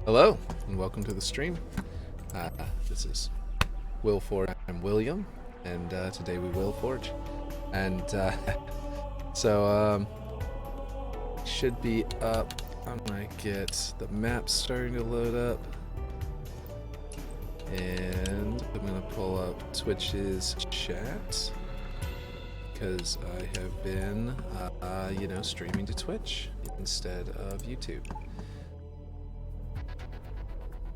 Hello, and welcome to the stream. This is Will Forge. I'm William, and today we will forge. And so should be up. I'm gonna get the map starting to load up, and I'm gonna pull up Twitch's chat because I have been, streaming to Twitch instead of YouTube.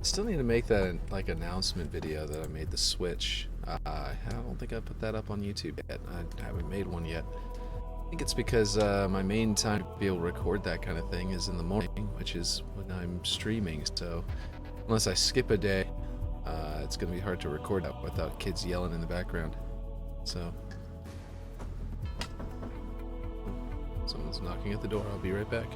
Still need to make that like announcement video that I made the switch. I don't think I put that up on YouTube yet. I haven't made one yet. I think it's because my main time to be able to record that kind of thing is in the morning, which is when I'm streaming. So unless I skip a day, it's gonna be hard to record that without kids yelling in the background. So someone's knocking at the door. I'll be right back.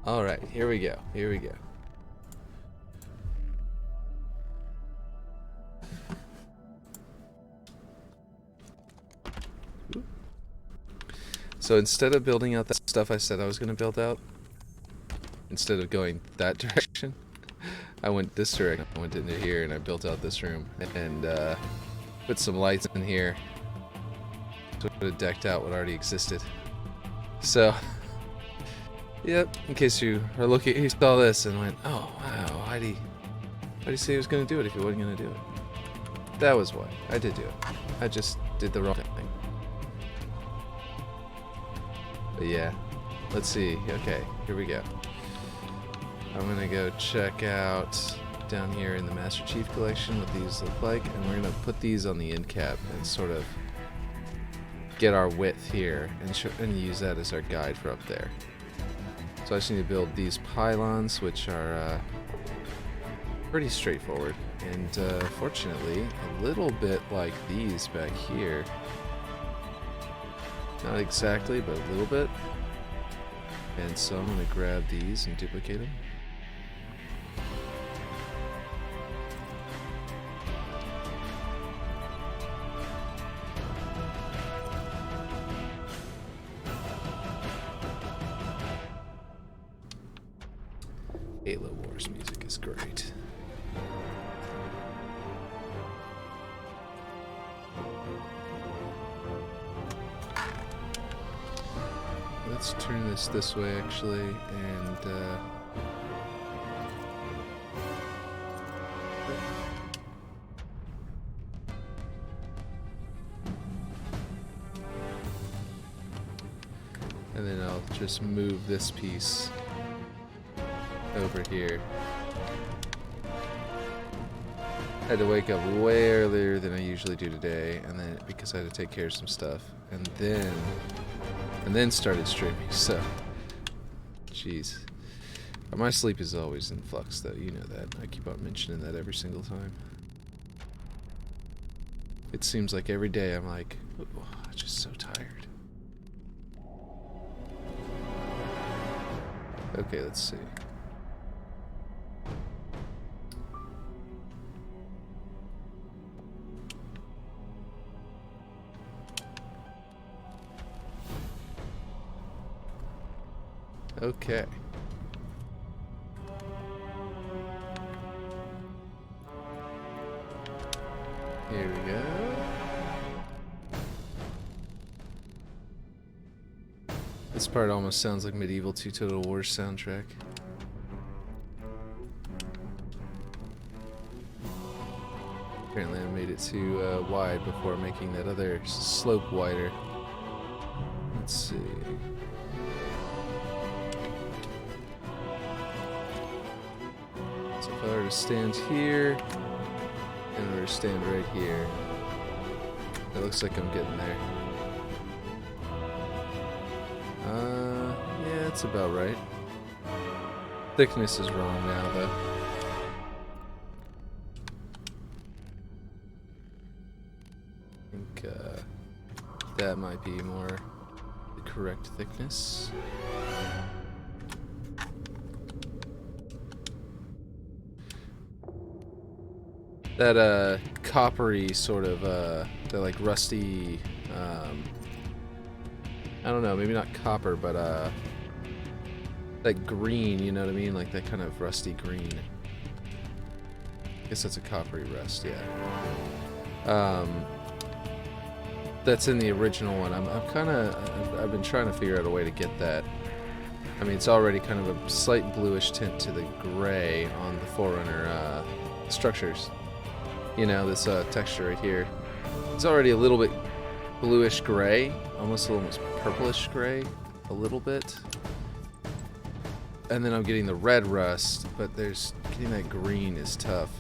All right, here we go. Here we go. So instead of building out that stuff I said I was going to build out, instead of going that direction, I went this direction. I went into here and I built out this room and put some lights in here. Sort of decked out what already existed. So, yep, in case you are looking, you saw this and went, oh wow, why'd he say he was going to do it if he wasn't going to do it? That was why. I did do it. I just did the wrong thing. But yeah, let's see. Okay, here we go. I'm gonna go check out down here in the Master Chief Collection what these look like, and we're gonna put these on the end cap and sort of get our width here and use that as our guide for up there. So I just need to build these pylons, which are pretty straightforward, and fortunately a little bit like these back here. Not exactly, but a little bit. And so I'm going to grab these and duplicate them. Halo Wars music is great. Let's turn this way actually, and then I'll just move this piece over here. I had to wake up way earlier than I usually do today, and then because I had to take care of some stuff, and then started streaming, so jeez. My sleep is always in flux though, you know that. I keep on mentioning that every single time. It seems like every day I'm like, oh, I'm just so tired. Okay, let's see. Okay. Here we go. This part almost sounds like Medieval 2 Total War soundtrack. Apparently I made it too wide before making that other slope wider. Let's see. So if I were to stand here, and I were to stand right here, it looks like I'm getting there. Yeah, it's about right. Thickness is wrong now, though. I think that might be more the correct thickness. That coppery sort of the like rusty I don't know, maybe not copper, but that green, you know what I mean? Like that kind of rusty green. I guess that's a coppery rust, yeah. That's in the original one. I've been trying to figure out a way to get that. I mean, it's already kind of a slight bluish tint to the gray on the Forerunner structures. You know, this texture right here. It's already a little bit bluish gray, almost purplish gray, a little bit. And then I'm getting the red rust, but getting that green is tough.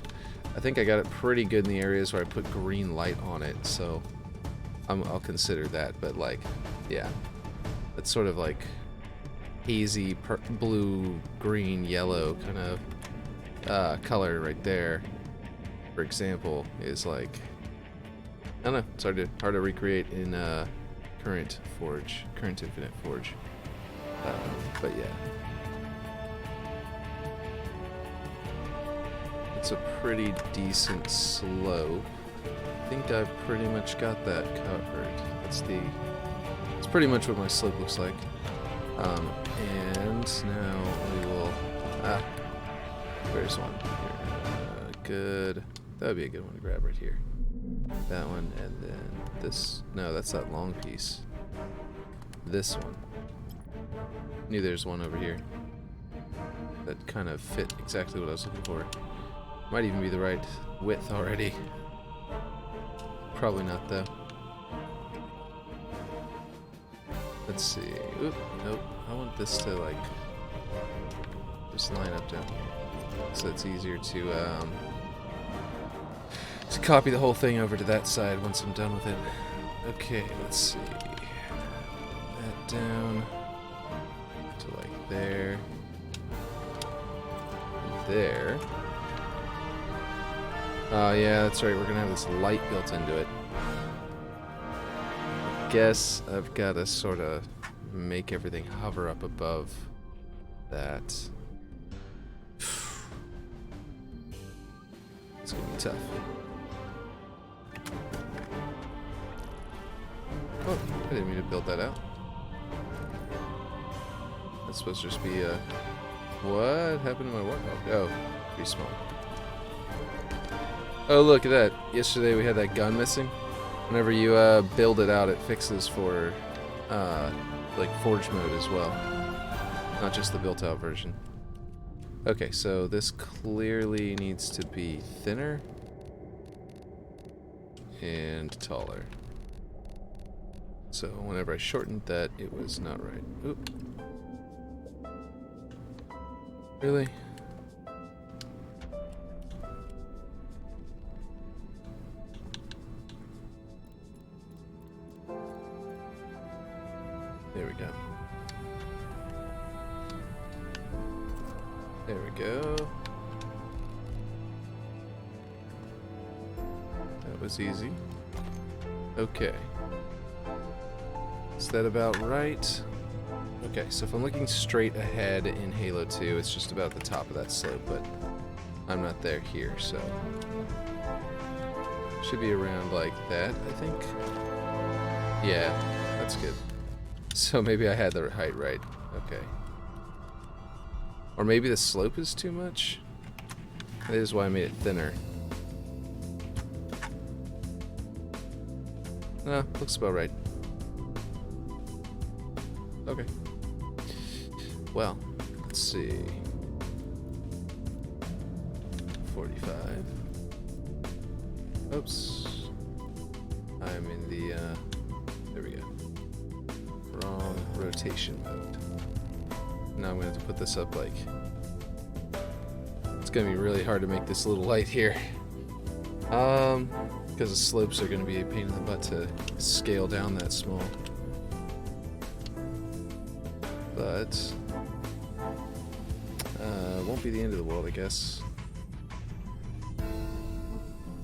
I think I got it pretty good in the areas where I put green light on it, so I'll consider that. But like, yeah, it's sort of like hazy blue, green, yellow kind of color right there. For example, is like, I don't know, it's hard to recreate in current Infinite Forge. But yeah, it's a pretty decent slope. I think I've pretty much got that covered. It's pretty much what my slope looks like. And now we will. Where's one? Good. That would be a good one to grab right here. That one, and then this. No, that's that long piece. This one. Knew there's one over here that kind of fit exactly what I was looking for. Might even be the right width already. Probably not, though. Let's see. Oop, nope. I want this to, like, just line up down here. So it's easier to copy the whole thing over to that side once I'm done with it. Okay, let's see. That down to, like, there. And there. Oh, yeah, that's right. We're going to have this light built into it. Guess I've got to sort of make everything hover up above that. It's going to be tough. Oh, I didn't mean to build that out. That's supposed to just be a... What happened to my warthog? Oh, pretty small. Oh, look at that. Yesterday we had that gun missing. Whenever you build it out, it fixes for like Forge mode as well. Not just the built out version. Okay, so this clearly needs to be thinner and taller. So whenever I shortened that, it was not right. Oop. Really? There we go. There we go. That was easy. Okay. Is that about right? Okay, so if I'm looking straight ahead in Halo 2, it's just about the top of that slope, but I'm not there here, so... Should be around like that, I think. Yeah, that's good. So maybe I had the height right. Okay. Or maybe the slope is too much? That is why I made it thinner. Looks about right. Okay. Well, let's see. 45. Oops. I'm in the, there we go. Wrong rotation mode. Now I'm going to have to put this up like... It's going to be really hard to make this little light here. Because the slopes are going to be a pain in the butt to scale down that small. But... won't be the end of the world, I guess.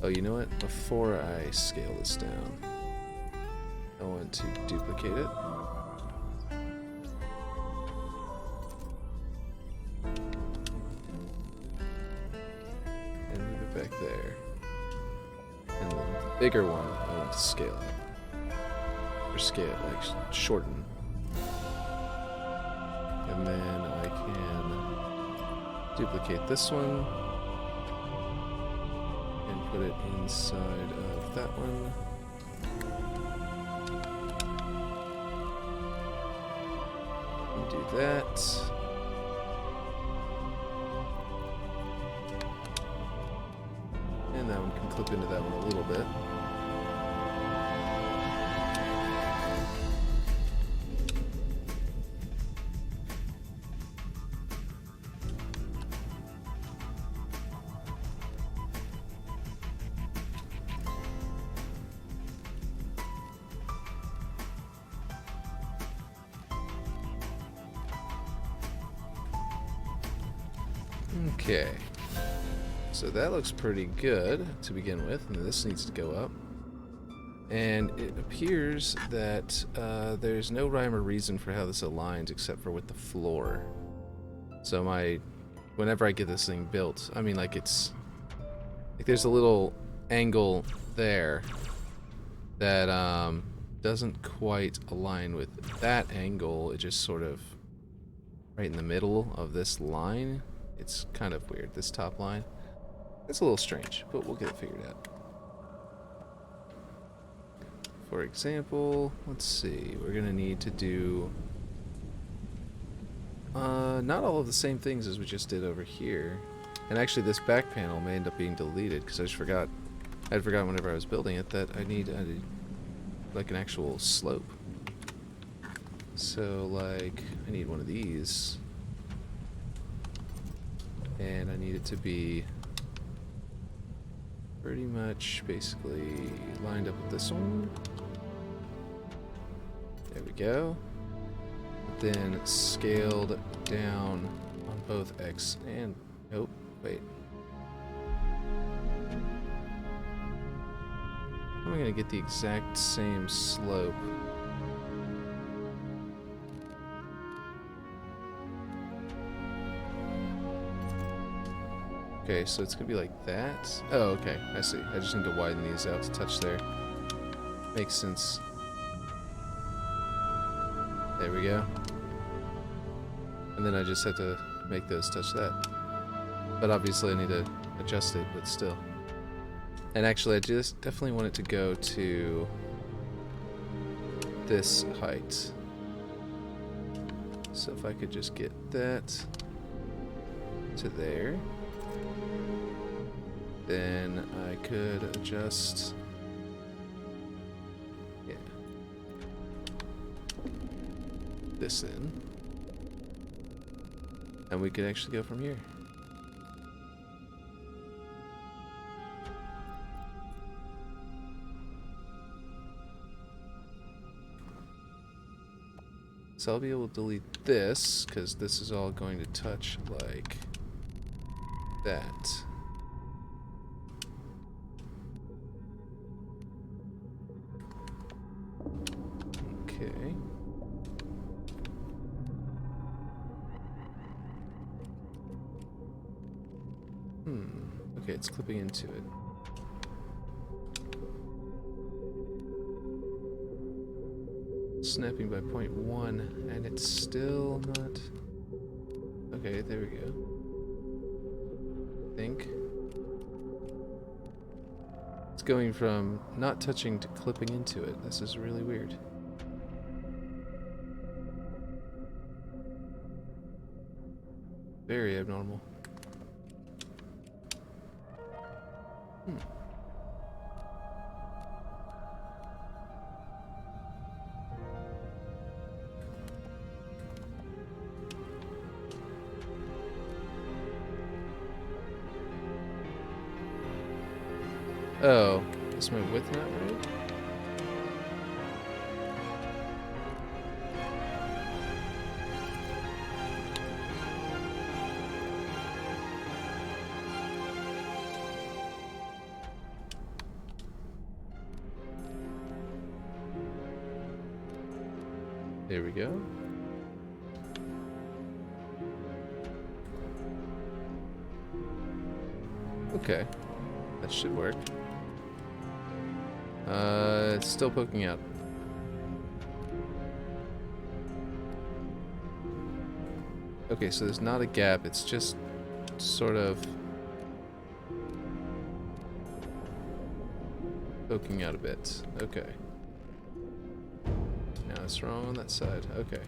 Oh, you know what? Before I scale this down, I want to duplicate it. And move it back there. And then the bigger one, I want to scale up. Or scale, like shorten. And then I can duplicate this one. Put it inside of that one. And do that. And that one can clip into that one a little bit. Okay, so that looks pretty good to begin with, and this needs to go up. And it appears that there's no rhyme or reason for how this aligns except for with the floor. So whenever I get this thing built, I mean, like there's a little angle there that doesn't quite align with that angle. It just sort of right in the middle of this line. It's kind of weird, this top line. It's a little strange, but we'll get it figured out. For example, let's see, we're gonna need to do not all of the same things as we just did over here. And actually this back panel may end up being deleted because I'd forgotten whenever I was building it that I need like an actual slope. So like I need one of these. And I need it to be pretty much basically lined up with this one. There we go. Then scaled down on both X and... Nope, wait. How am I going to get the exact same slope? Okay, so it's gonna be like that. Oh, okay, I see. I just need to widen these out to touch there. Makes sense. There we go. And then I just have to make those touch that. But obviously I need to adjust it, but still. And actually I just definitely want it to go to this height. So if I could just get that to there. Then I could adjust, yeah, this in, and we could actually go from here. So I'll be able to delete this, because this is all going to touch like that. Okay. Okay, it's clipping into it. Snapping by 0.1, and it's still not... Okay, there we go. I think. It's going from not touching to clipping into it. This is really weird. Very abnormal. Oh, is my width not right? There we go. Okay, that should work. It's still poking out. Okay, so there's not a gap, it's just sort of poking out a bit. Okay. Now it's wrong on that side. Okay.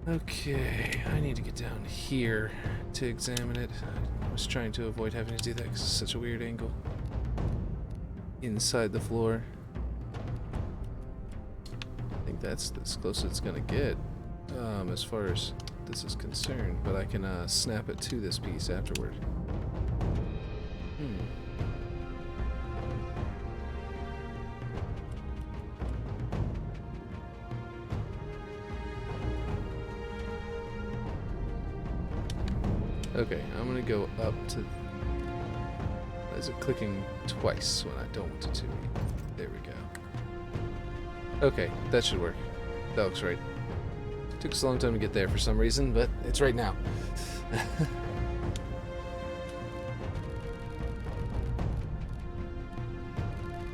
Okay, I need to get down here to examine it. I was trying to avoid having to do that because it's such a weird angle. Inside the floor. I think that's as close as it's gonna get as far as this is concerned, but I can snap it to this piece afterward. Okay, I'm gonna go up to... Why is it clicking twice when I don't want it to be? There we go. Okay, that should work. That looks right. Took us a long time to get there for some reason, but it's right now.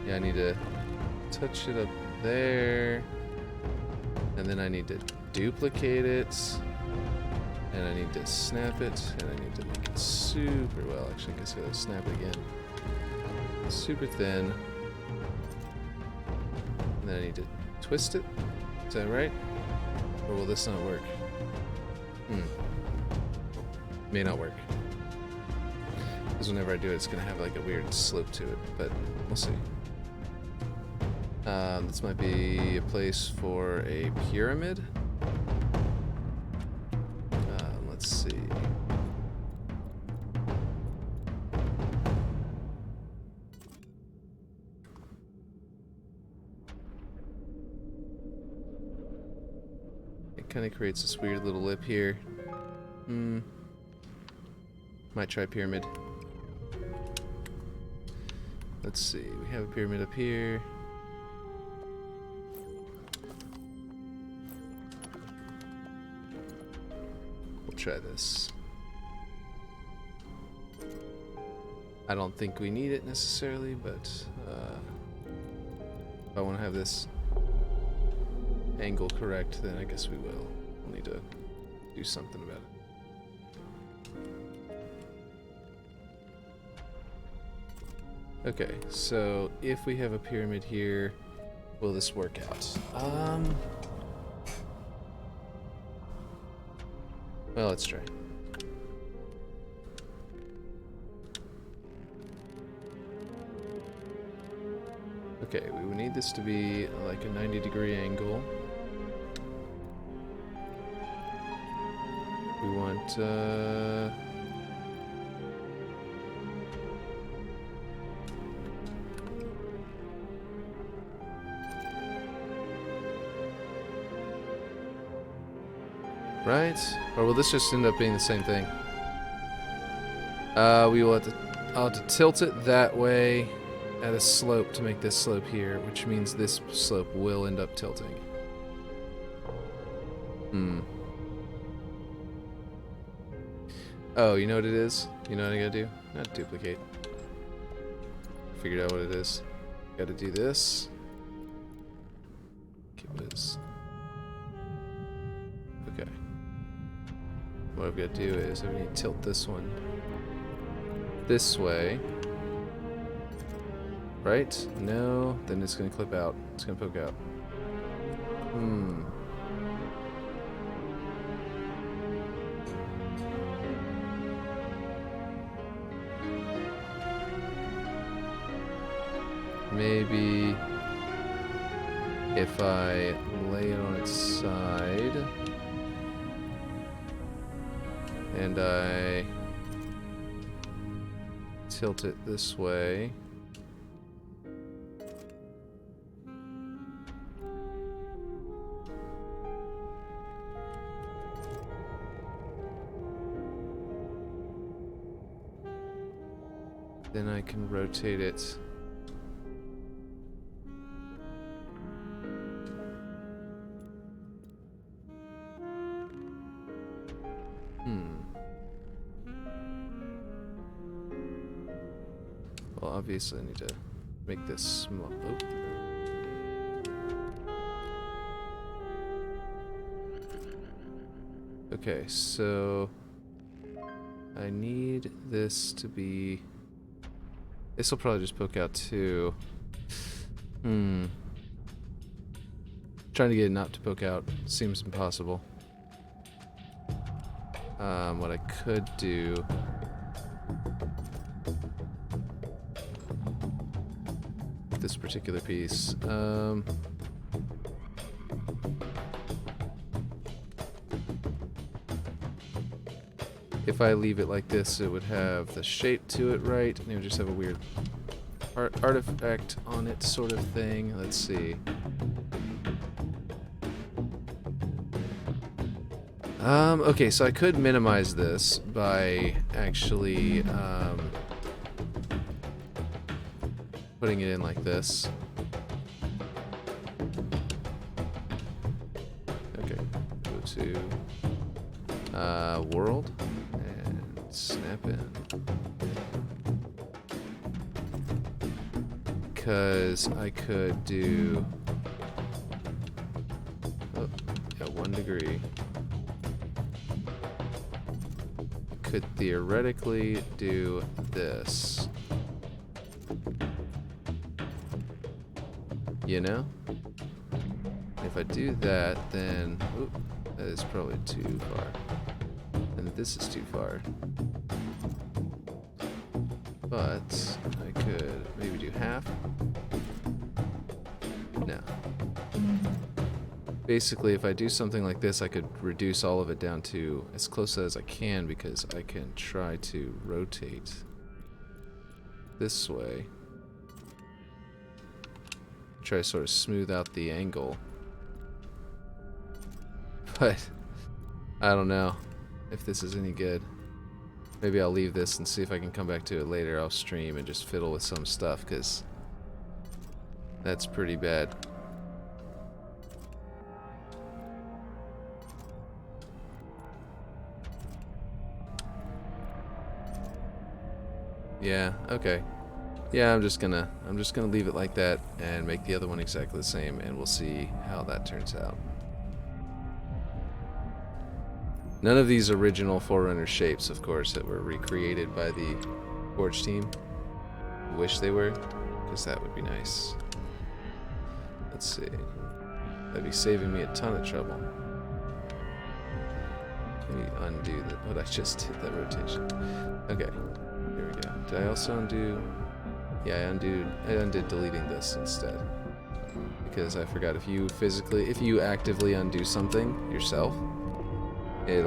Yeah, I need to touch it up there. And then I need to duplicate it. And I need to snap it, and I need to make it super, well, actually I guess I gotta snap it again. Super thin. And then I need to twist it. Is that right? Or will this not work? May not work. Because whenever I do it, it's gonna have like a weird slope to it, but we'll see. This might be a place for a pyramid. Let's see. It kind of creates this weird little lip here. Might try pyramid. Let's see. We have a pyramid up here. Try this. I don't think we need it necessarily, but if I want to have this angle correct, then I guess we will. We'll need to do something about it. Okay, so if we have a pyramid here, will this work out? Well, let's try. Okay, we would need this to be like a 90-degree angle. We want, right? Or will this just end up being the same thing? We will I'll have to tilt it that way at a slope to make this slope here, which means this slope will end up tilting. Oh, you know what it is? You know what I gotta do? Not duplicate. Figured out what it is. Gotta do this. Okay, what is... Okay. What I've got to do is I need to tilt this one this way. Right? No, then it's gonna clip out. It's gonna poke out. Maybe if I lay it on its side and I tilt it this way. Then I can rotate it. Well, obviously I need to make this small. Oh. Okay, so I need this to be... This will probably just poke out too. Trying to get it not to poke out seems impossible. What I could do... This particular piece. If I leave it like this, it would have the shape to it right, and it would just have a weird artifact on it sort of thing. Let's see. Okay, so I could minimize this by actually putting it in like this. Okay, go to world and snap in. Because I could do 1 degree. Could theoretically do this. You know? If I do that, then... Oop, that is probably too far. And this is too far. But I could maybe do half. No. Basically, if I do something like this, I could reduce all of it down to as close as I can, because I can try to rotate this way. Try to sort of smooth out the angle. But I don't know if this is any good. Maybe I'll leave this and see if I can come back to it later off stream and just fiddle with some stuff, because that's pretty bad. Yeah, okay. Yeah, I'm just gonna leave it like that and make the other one exactly the same, and we'll see how that turns out. None of these original Forerunner shapes, of course, that were recreated by the Forge team. I wish they were, because that would be nice. Let's see. That'd be saving me a ton of trouble. Let me undo what I just did, that rotation. Okay, here we go. Did I also undo? Yeah, I undid deleting this instead. Because I forgot, if you actively undo something yourself, it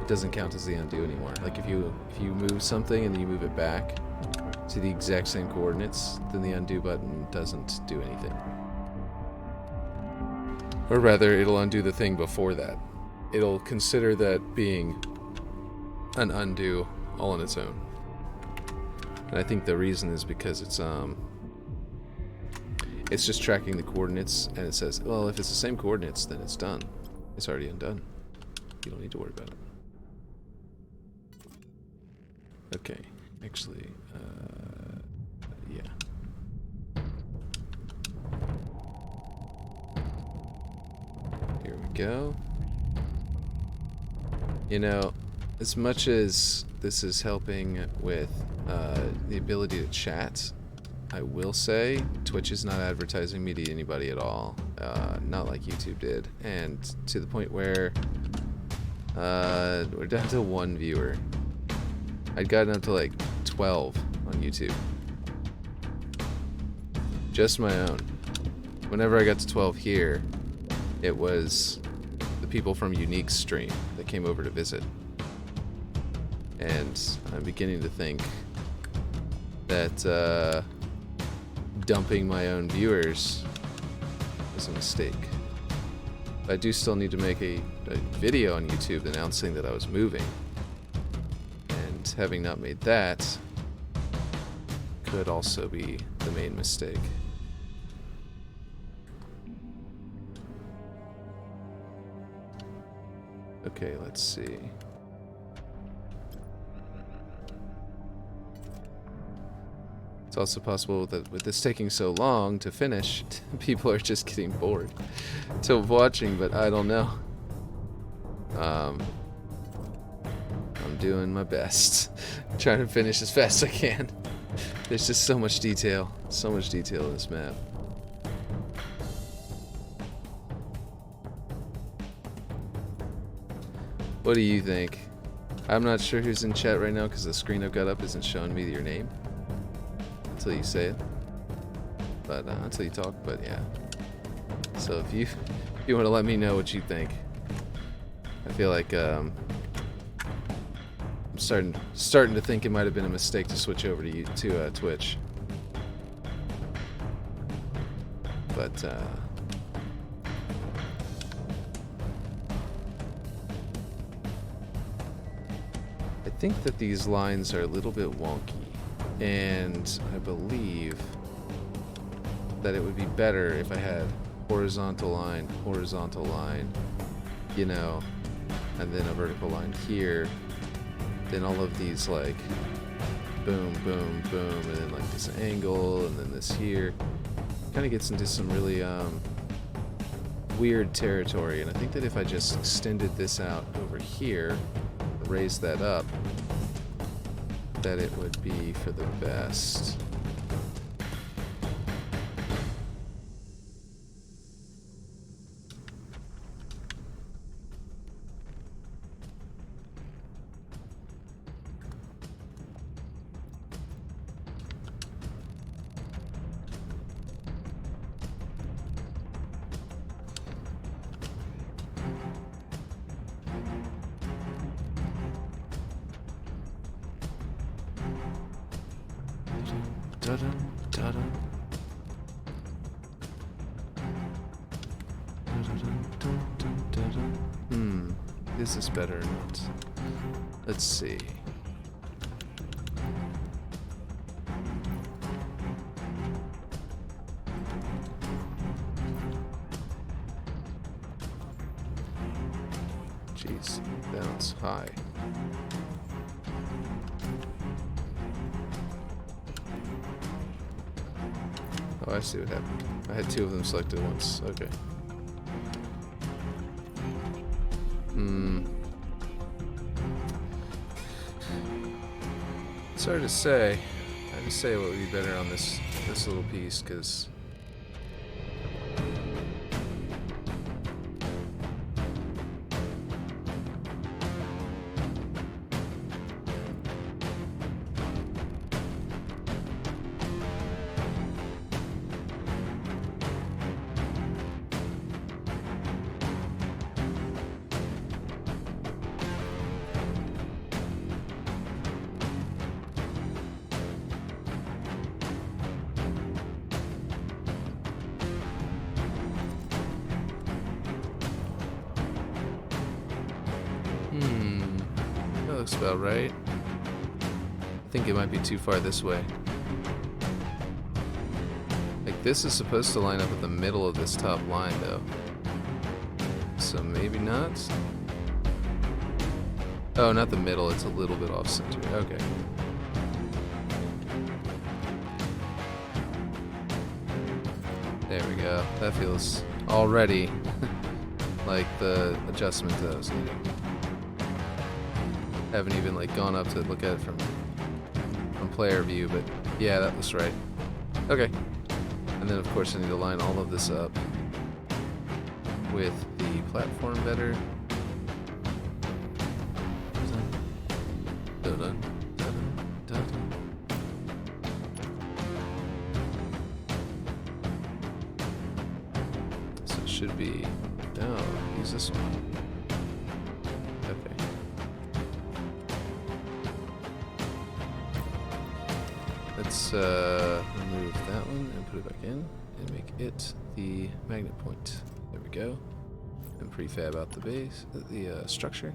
doesn't count as the undo anymore. Like if you move something and then you move it back to the exact same coordinates, then the undo button doesn't do anything. Or rather, it'll undo the thing before that. It'll consider that being an undo all on its own. And I think the reason is because it's just tracking the coordinates, and it says, well, if it's the same coordinates, then it's done. It's already undone. You don't need to worry about it. Okay, actually, yeah. Here we go. You know, as much as this is helping with the ability to chat, I will say Twitch is not advertising me to anybody at all. Not like YouTube did. And to the point where we're down to 1 viewer. I'd gotten up to like 12 on YouTube. Just my own. Whenever I got to 12 here, it was the people from Unique's stream that came over to visit. And I'm beginning to think that dumping my own viewers was a mistake. I do still need to make a video on YouTube announcing that I was moving. And having not made that could also be the main mistake. Okay, let's see. It's also possible that with this taking so long to finish, people are just getting bored to watching, but I don't know. I'm doing my best. Trying to finish as fast as I can. There's just so much detail in this map. What do you think? I'm not sure who's in chat right now because the screen I've got up isn't showing me your name until you say it, but until you talk. But yeah. So if you want to let me know what you think, I feel like I'm starting to think it might have been a mistake to switch over to Twitch. But I think that these lines are a little bit wonky, and I believe that it would be better if I had horizontal line, you know, and then a vertical line here, then all of these like boom, boom, boom, and then like this angle, and then this here. Kind of gets into some really weird territory, and I think that if I just extended this out over here, raise that up, that it would be for the best. Is this better or not? Let's see. Jeez, bounce high. Oh, I see what happened. I had two of them selected once. Okay. It's hard to say. Hard to say what would be better on this little piece, because that looks about right. I think it might be too far this way. Like, this is supposed to line up at the middle of this top line, though. So maybe not? Oh, not the middle, it's a little bit off center. Okay. There we go. That feels already like the adjustment that I was needing. Haven't even like gone up to look at it from player view, but yeah, that looks right. Okay. And then of course I need to line all of this up with the platform better. So it should be, no, use this one. Okay. Let's remove that one and put it back in and make it the magnet point. There we go. And prefab out the base, the structure.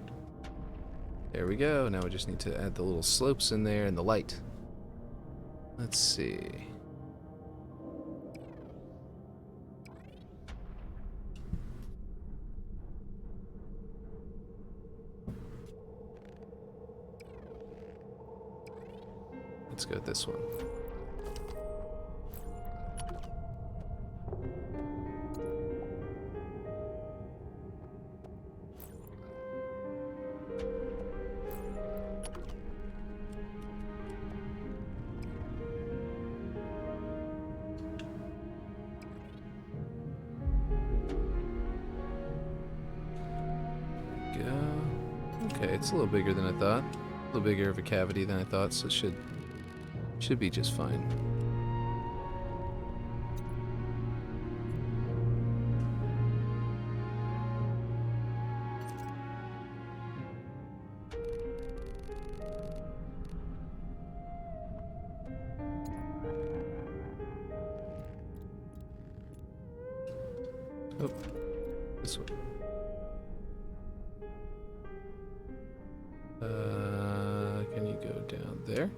There we go. Now we just need to add the little slopes in there and the light. Let's see. Let's go with this one. Okay, it's a little bigger than I thought. A little bigger of a cavity than I thought, so it should be just fine. Oh, this one. Can you go down there?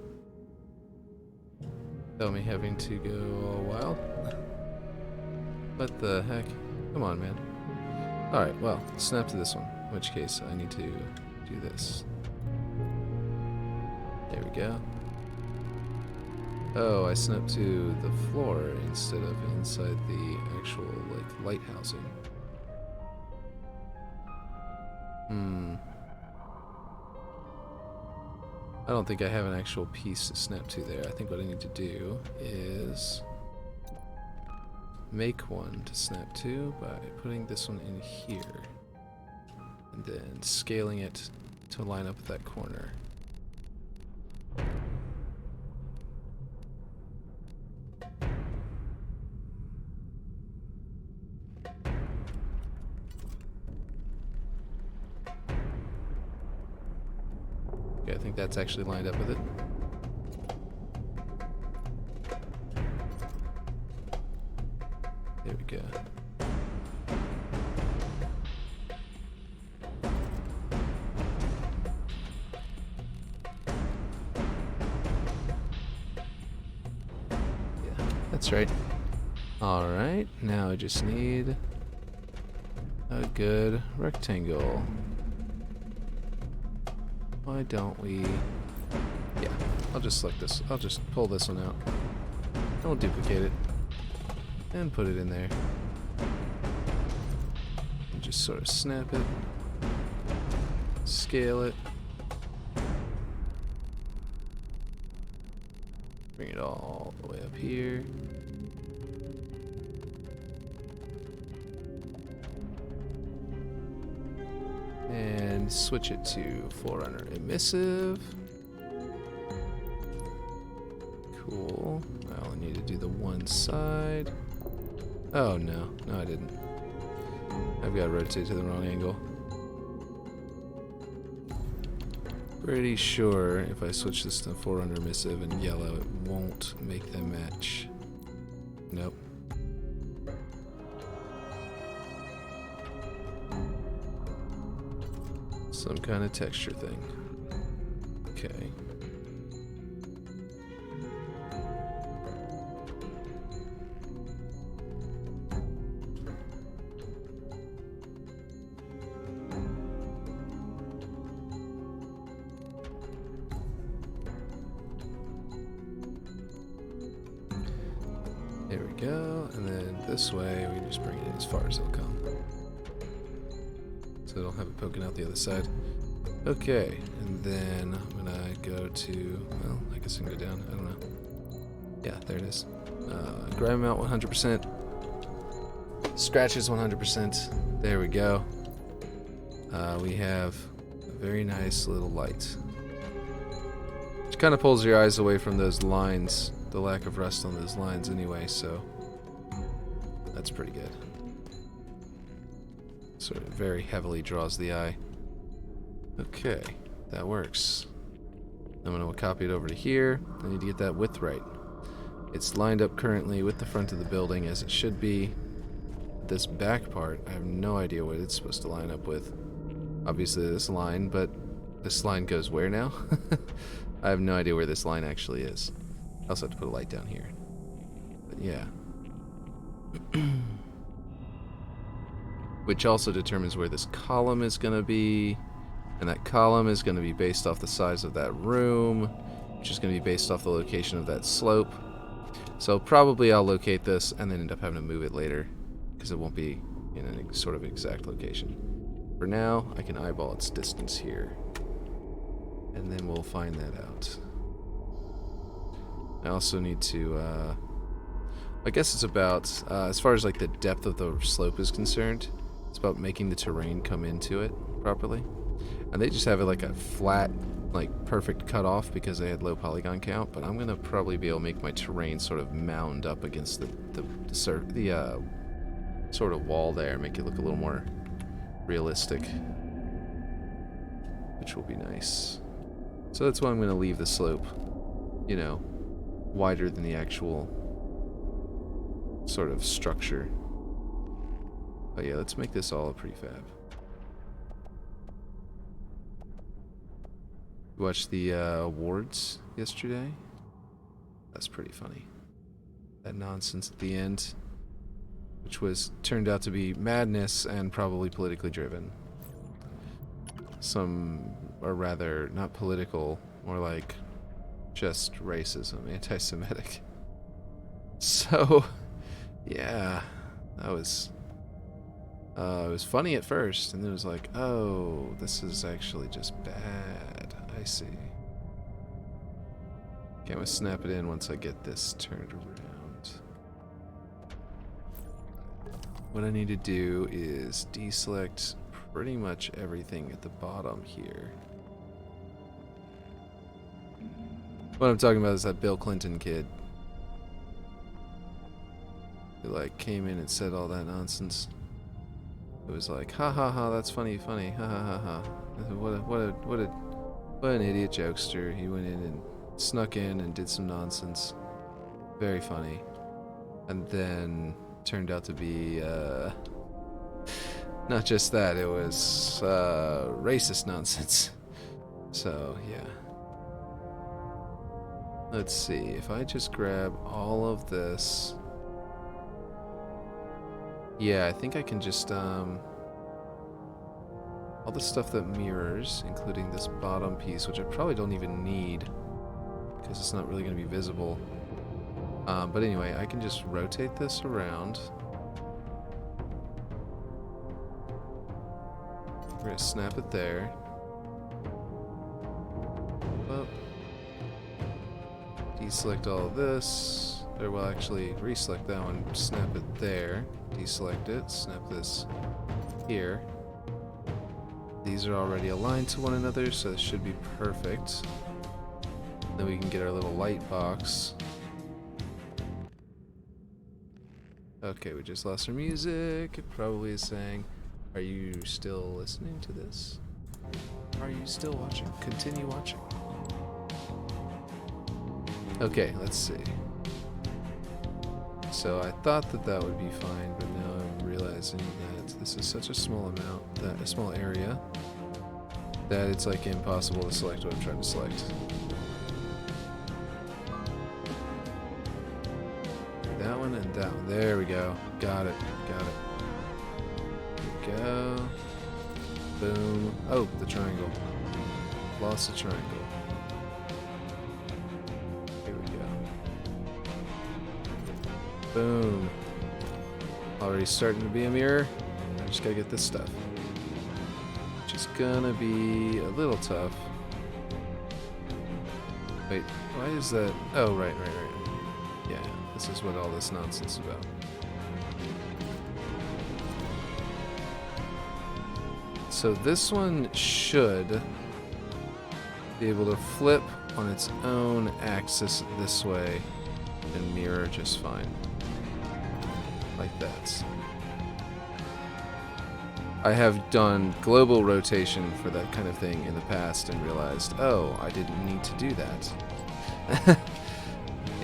Without me having to go all wild? What the heck? Come on, man. Alright, well, snap to this one. In which case, I need to do this. There we go. Oh, I snapped to the floor instead of inside the actual, like, light housing. I don't think I have an actual piece to snap to there. I think what I need to do is make one to snap to by putting this one in here and then scaling it to line up with that corner. Okay, I think that's actually lined up with it. There we go. Yeah, that's right. Alright, now I just need a good rectangle. Why don't we... Yeah, I'll just select this. I'll just pull this one out. And we'll duplicate it. And put it in there. And just sort of snap it. Scale it. Bring it all the way up here. And switch it to Forerunner Emissive. Cool. I only need to do the one side. Oh no, no I didn't. I've got to rotate to the wrong angle. Pretty sure if I switch this to Forerunner Emissive and yellow, it won't make them match. Nope. Some kind of texture thing. Okay. There we go, and then this way we just bring it in as far as it'll come. So it'll have it poking out the other side. Okay, and then I'm gonna go to, well, I guess I can go down, I don't know. Yeah, there it is. Grab mount 100%. Scratches 100%. There we go. We have a very nice little light. Which kind of pulls your eyes away from those lines, the lack of rust on those lines anyway, so that's pretty good. Sort of very heavily draws the eye. Okay, that works. I'm going to copy it over to here. I need to get that width right. It's lined up currently with the front of the building as it should be. This back part, I have no idea what it's supposed to line up with. Obviously this line, but this line goes where now? I have no idea where this line actually is. I also have to put a light down here. But yeah. Which also determines where this column is going to be. And that column is going to be based off the size of that room, which is going to be based off the location of that slope. So probably I'll locate this and then end up having to move it later, because it won't be in a sort of exact location. For now, I can eyeball its distance here. And then we'll find that out. I also need to, I guess it's about, as far as like the depth of the slope is concerned, it's about making the terrain come into it properly. And they just have it like a flat, like perfect cutoff because they had low polygon count, but I'm gonna probably be able to make my terrain sort of mound up against the sort of wall there, make it look a little more realistic, which will be nice. So that's why I'm gonna leave the slope, you know, wider than the actual sort of structure. But yeah, let's make this all a prefab. You watched the awards yesterday? That's pretty funny. That nonsense at the end, which turned out to be madness and probably politically driven. Some are rather not political, more like just racism, anti-Semitic. So, yeah, that was. It was funny at first, and then it was like, oh, this is actually just bad. I see. Okay, I'm gonna snap it in once I get this turned around. What I need to do is deselect pretty much everything at the bottom here. What I'm talking about is that Bill Clinton kid who like came in and said all that nonsense. It was like, ha ha ha, that's funny, funny, ha ha ha ha. What an idiot jokester. He went in and snuck in and did some nonsense. Very funny. And then turned out to be, not just that, it was, racist nonsense. So, yeah. Let's see, if I just grab all of this. Yeah, I think I can just, all the stuff that mirrors, including this bottom piece, which I probably don't even need, because it's not really going to be visible. But anyway, I can just rotate this around. We're going to snap it there. Well, deselect all of this. Or well, actually, reselect that one, snap it there, deselect it, snap this here. These are already aligned to one another, so this should be perfect. Then we can get our little light box. Okay, we just lost our music. It probably is saying, are you still listening to this? Are you still watching? Continue watching. Okay, let's see. So I thought that would be fine, but now I'm realizing that this is such a small amount, that a small area, that it's like impossible to select what I'm trying to select. That one and that one. There we go. Got it. Got it. There we go. Boom. Oh, the triangle. Lost the triangle. Boom. Already starting to be a mirror. I just gotta get this stuff. Which is gonna be a little tough. Wait, why is that? Oh, right. Yeah, this is what all this nonsense is about. So this one should be able to flip on its own axis this way and mirror just fine. Like that. I have done global rotation for that kind of thing in the past and realized, oh, I didn't need to do that.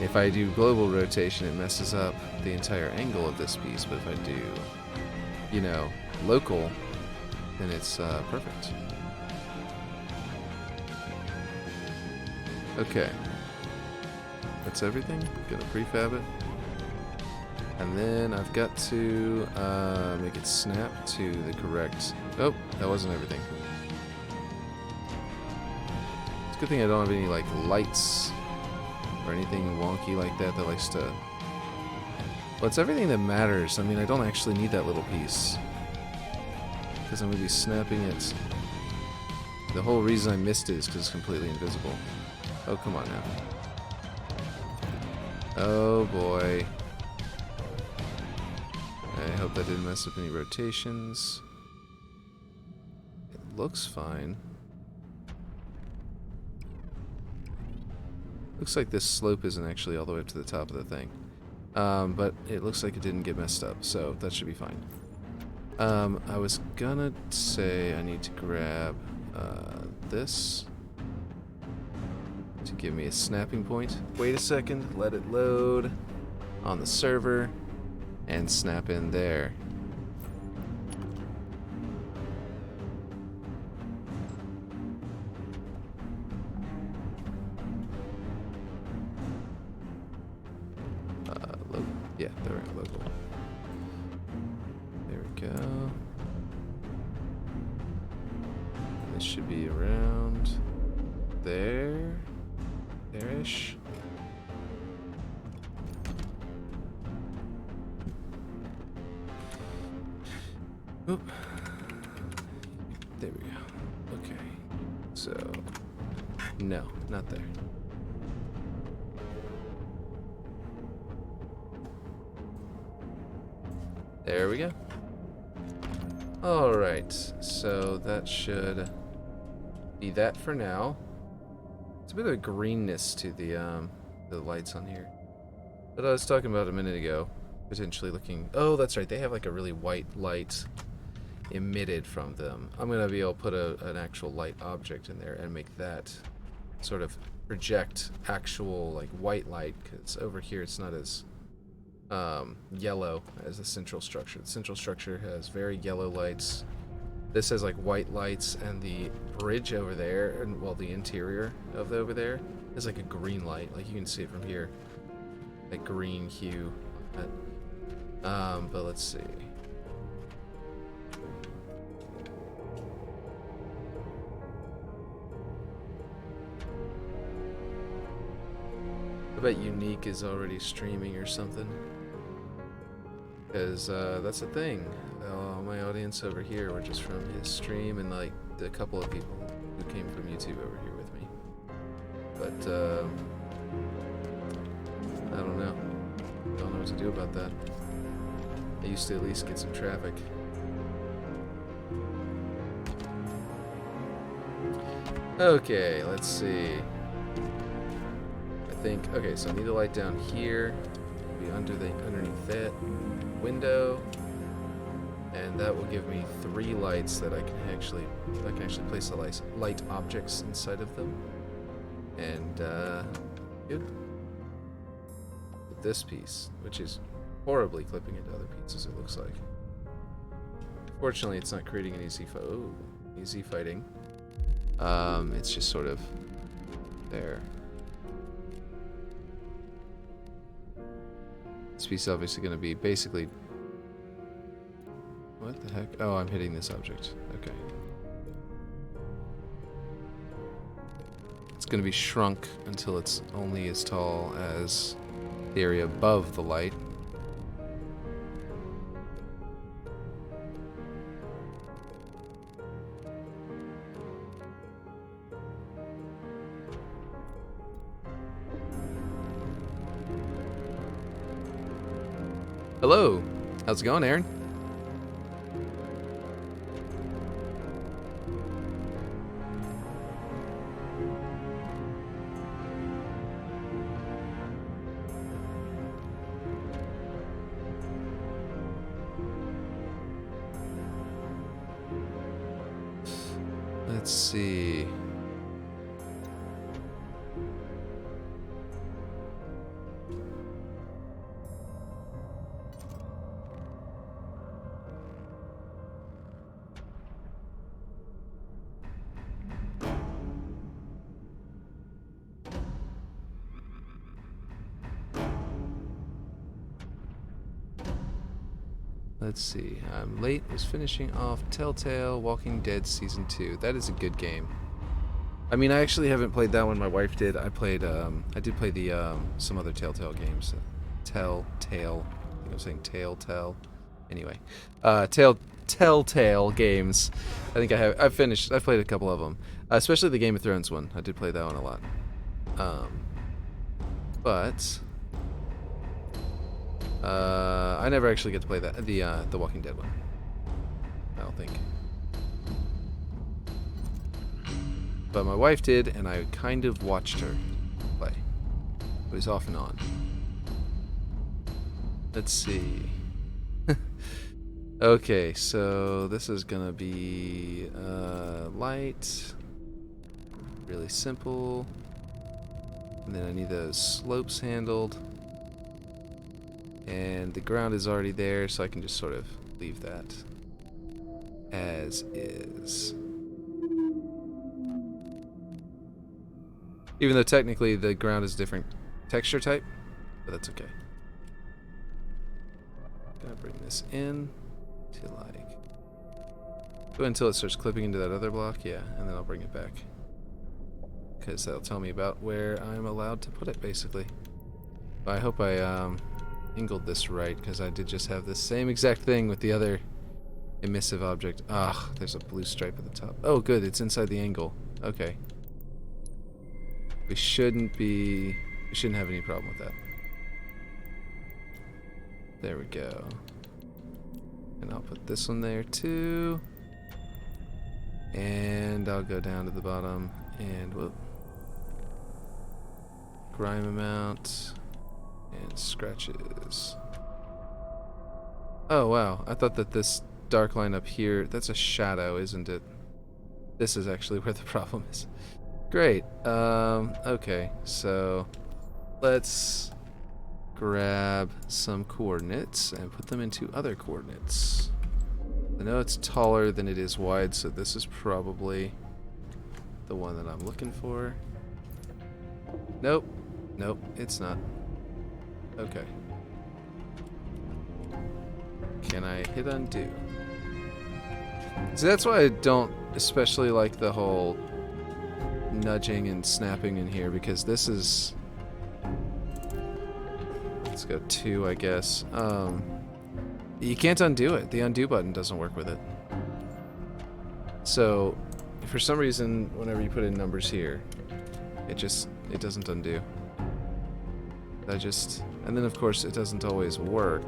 If I do global rotation, it messes up the entire angle of this piece, but if I do, you know, local, then it's perfect. Okay. That's everything. Gonna prefab it. And then I've got to make it snap to the correct... Oh, that wasn't everything. It's a good thing I don't have any, like, lights or anything wonky like that that likes to... Well, it's everything that matters. I mean, I don't actually need that little piece, because I'm going to be snapping it. The whole reason I missed it is because it's completely invisible. Oh, come on now. Oh, boy. I hope that didn't mess up any rotations. It looks fine. Looks like this slope isn't actually all the way up to the top of the thing. But it looks like it didn't get messed up, so that should be fine. I was gonna say I need to grab this to give me a snapping point. Wait a second, let it load on the server, and snap in there. Yeah, there we go, local. There we go. This should be around there. There-ish. Oop. There we go. Okay. So, no, not there. There we go. Alright, so that should be that for now. It's a bit of a greenness to the lights on here. But I was talking about a minute ago, potentially looking... Oh, that's right, they have like a really white light emitted from them. I'm going to be able to put an actual light object in there and make that sort of project actual like white light, because over here it's not as yellow as the central structure. The central structure has very yellow lights. This has like white lights, and the bridge over there, and well, the interior of over there is like a green light. Like you can see it from here, that green hue. But let's see. I bet Unique is already streaming or something. Because that's the thing. All my audience over here were just from his stream, and like a couple of people who came from YouTube over here with me. But I don't know. Don't know what to do about that. I used to at least get some traffic. Okay, let's see. I think, okay, so I need a light down here. Be underneath that window, and that will give me 3 lights that I can actually place the light objects inside of them, and good. With this piece, which is horribly clipping into other pieces, it looks like. Fortunately, it's not creating an easy fighting. It's just sort of there. This piece is obviously going to be basically... What the heck? Oh, I'm hitting this object. Okay. It's going to be shrunk until it's only as tall as the area above the light. Hello. How's it going, Aaron? Let's see. Let's see. I'm late. Was finishing off Telltale Walking Dead Season 2. That is a good game. I mean, I actually haven't played that one. My wife did. I did play the some other Telltale games. Telltale. I think I'm saying Telltale. Anyway, Telltale games. I think I've played a couple of them, especially the Game of Thrones one. I did play that one a lot. But I never actually get to play that the Walking Dead one. I don't think. But my wife did, and I kind of watched her play. It was off and on. Let's see. Okay, so this is gonna be light, really simple, and then I need those slopes handled, and the ground is already there, so I can just sort of leave that as is. Even though technically the ground is a different texture type, but that's okay. Gonna bring this in to like go until it starts clipping into that other block, yeah, and then I'll bring it back because that'll tell me about where I'm allowed to put it, basically. But I hope I angled this right, because I did just have the same exact thing with the other emissive object. Ah, there's a blue stripe at the top. Oh, good, it's inside the angle. Okay. We shouldn't have any problem with that. There we go. And I'll put this one there too. And I'll go down to the bottom and whoop. Grime amount and scratches. Oh wow, I thought that this dark line up here, that's a shadow, isn't it? This is actually where the problem is. Great. Okay, so let's grab some coordinates and put them into other coordinates. I know it's taller than it is wide, so this is probably the one that I'm looking for. Nope. Nope, it's not. Okay. Can I hit undo? See, that's why I don't especially like the whole nudging and snapping in here, because this is, let's go 2, I guess. You can't undo it. The undo button doesn't work with it. So for some reason, whenever you put in numbers here, it doesn't undo. And then of course it doesn't always work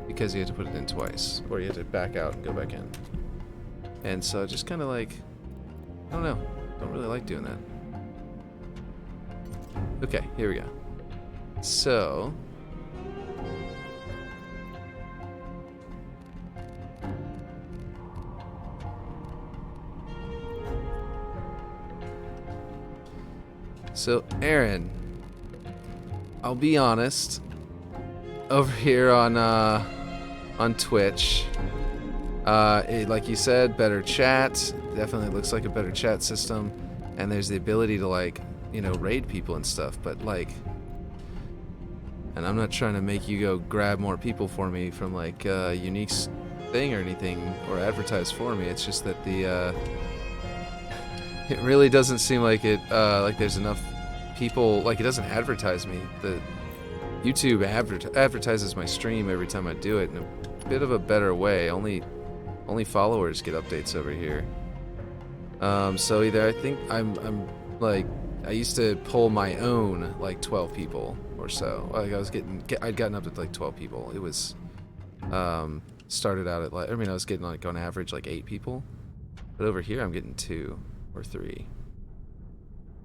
because you have to put it in twice, or you have to back out and go back in. And so just kind of like, I don't know. Don't really like doing that. Okay, here we go. So Aaron, I'll be honest, over here on Twitch, like you said, better chat. Definitely looks like a better chat system, and there's the ability to, like, you know, raid people and stuff, but like, and I'm not trying to make you go grab more people for me from like a unique thing or anything, or advertise for me. It's just that the it really doesn't seem like it like there's enough people, like it doesn't advertise me. The YouTube advertises my stream every time I do it in a bit of a better way. Only followers get updates over here. So either I think I'm like I used to pull my own like 12 people or so. Like I'd gotten up to like 12 people. It was started out at like, I mean, I was getting like on average like 8 people, but over here I'm getting 2 or 3.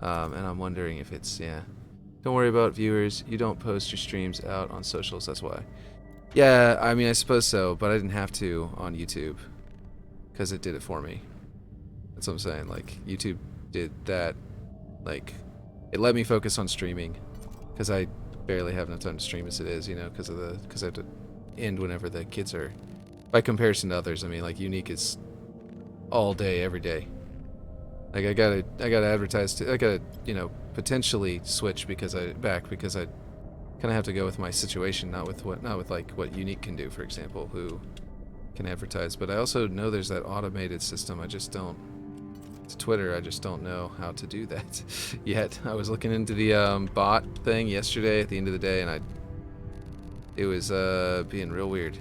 And I'm wondering if it's, yeah. Don't worry about viewers. You don't post your streams out on socials, that's why. Yeah, I mean, I suppose so, but I didn't have to on YouTube because it did it for me. That's what I'm saying. Like, YouTube did that. Like, it let me focus on streaming because I barely have enough time to stream as it is, you know, because I have to end whenever the kids are. By comparison to others, I mean, like, Unique is all day, every day. Like, I gotta advertise. I gotta, you know, potentially switch because I kind of have to go with my situation, not with like what Unique can do, for example, who can advertise. But I also know there's that automated system. I just don't. It's Twitter. I just don't know how to do that yet. I was looking into the bot thing yesterday at the end of the day, and it was being real weird.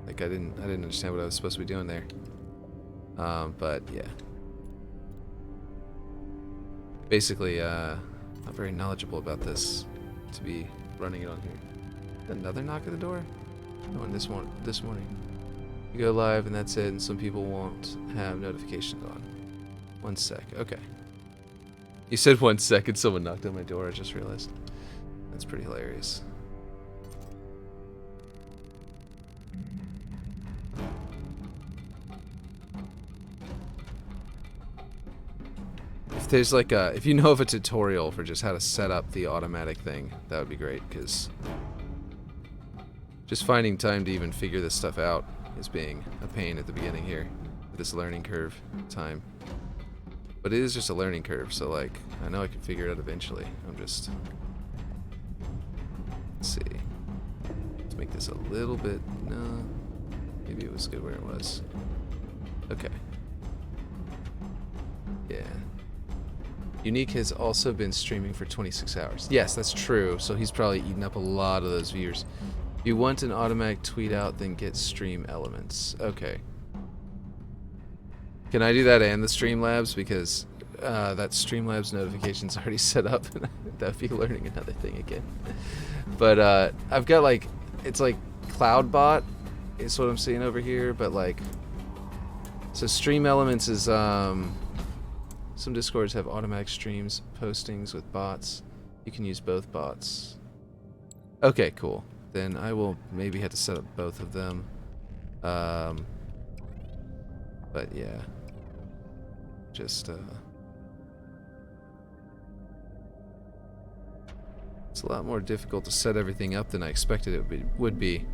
Like I didn't understand what I was supposed to be doing there. But yeah. Basically, not very knowledgeable about this to be running it on here. Another knock at the door? Oh, and this morning. You go live and that's it, and some people won't have notifications on. 1 sec. Okay. You said 1 second, someone knocked on my door, I just realized. That's pretty hilarious. If there's like if you know of a tutorial for just how to set up the automatic thing, that would be great, because just finding time to even figure this stuff out is being a pain at the beginning here, with this learning curve time. But it is just a learning curve, so like, I know I can figure it out eventually. I'm just, let's see, let's make this a little bit, no, maybe it was good where it was. Okay. Yeah. Unique has also been streaming for 26 hours. Yes, that's true. So he's probably eaten up a lot of those viewers. If you want an automatic tweet out, then get stream elements. Okay. Can I do that and the Streamlabs? Because that Streamlabs notification's already set up. That'd be learning another thing again. But I've got like, it's like CloudBot is what I'm seeing over here. But like, so stream elements is some Discords have automatic streams, postings with bots. You can use both bots. Okay, cool. Then I will maybe have to set up both of them. But yeah. Just, it's a lot more difficult to set everything up than I expected it would be.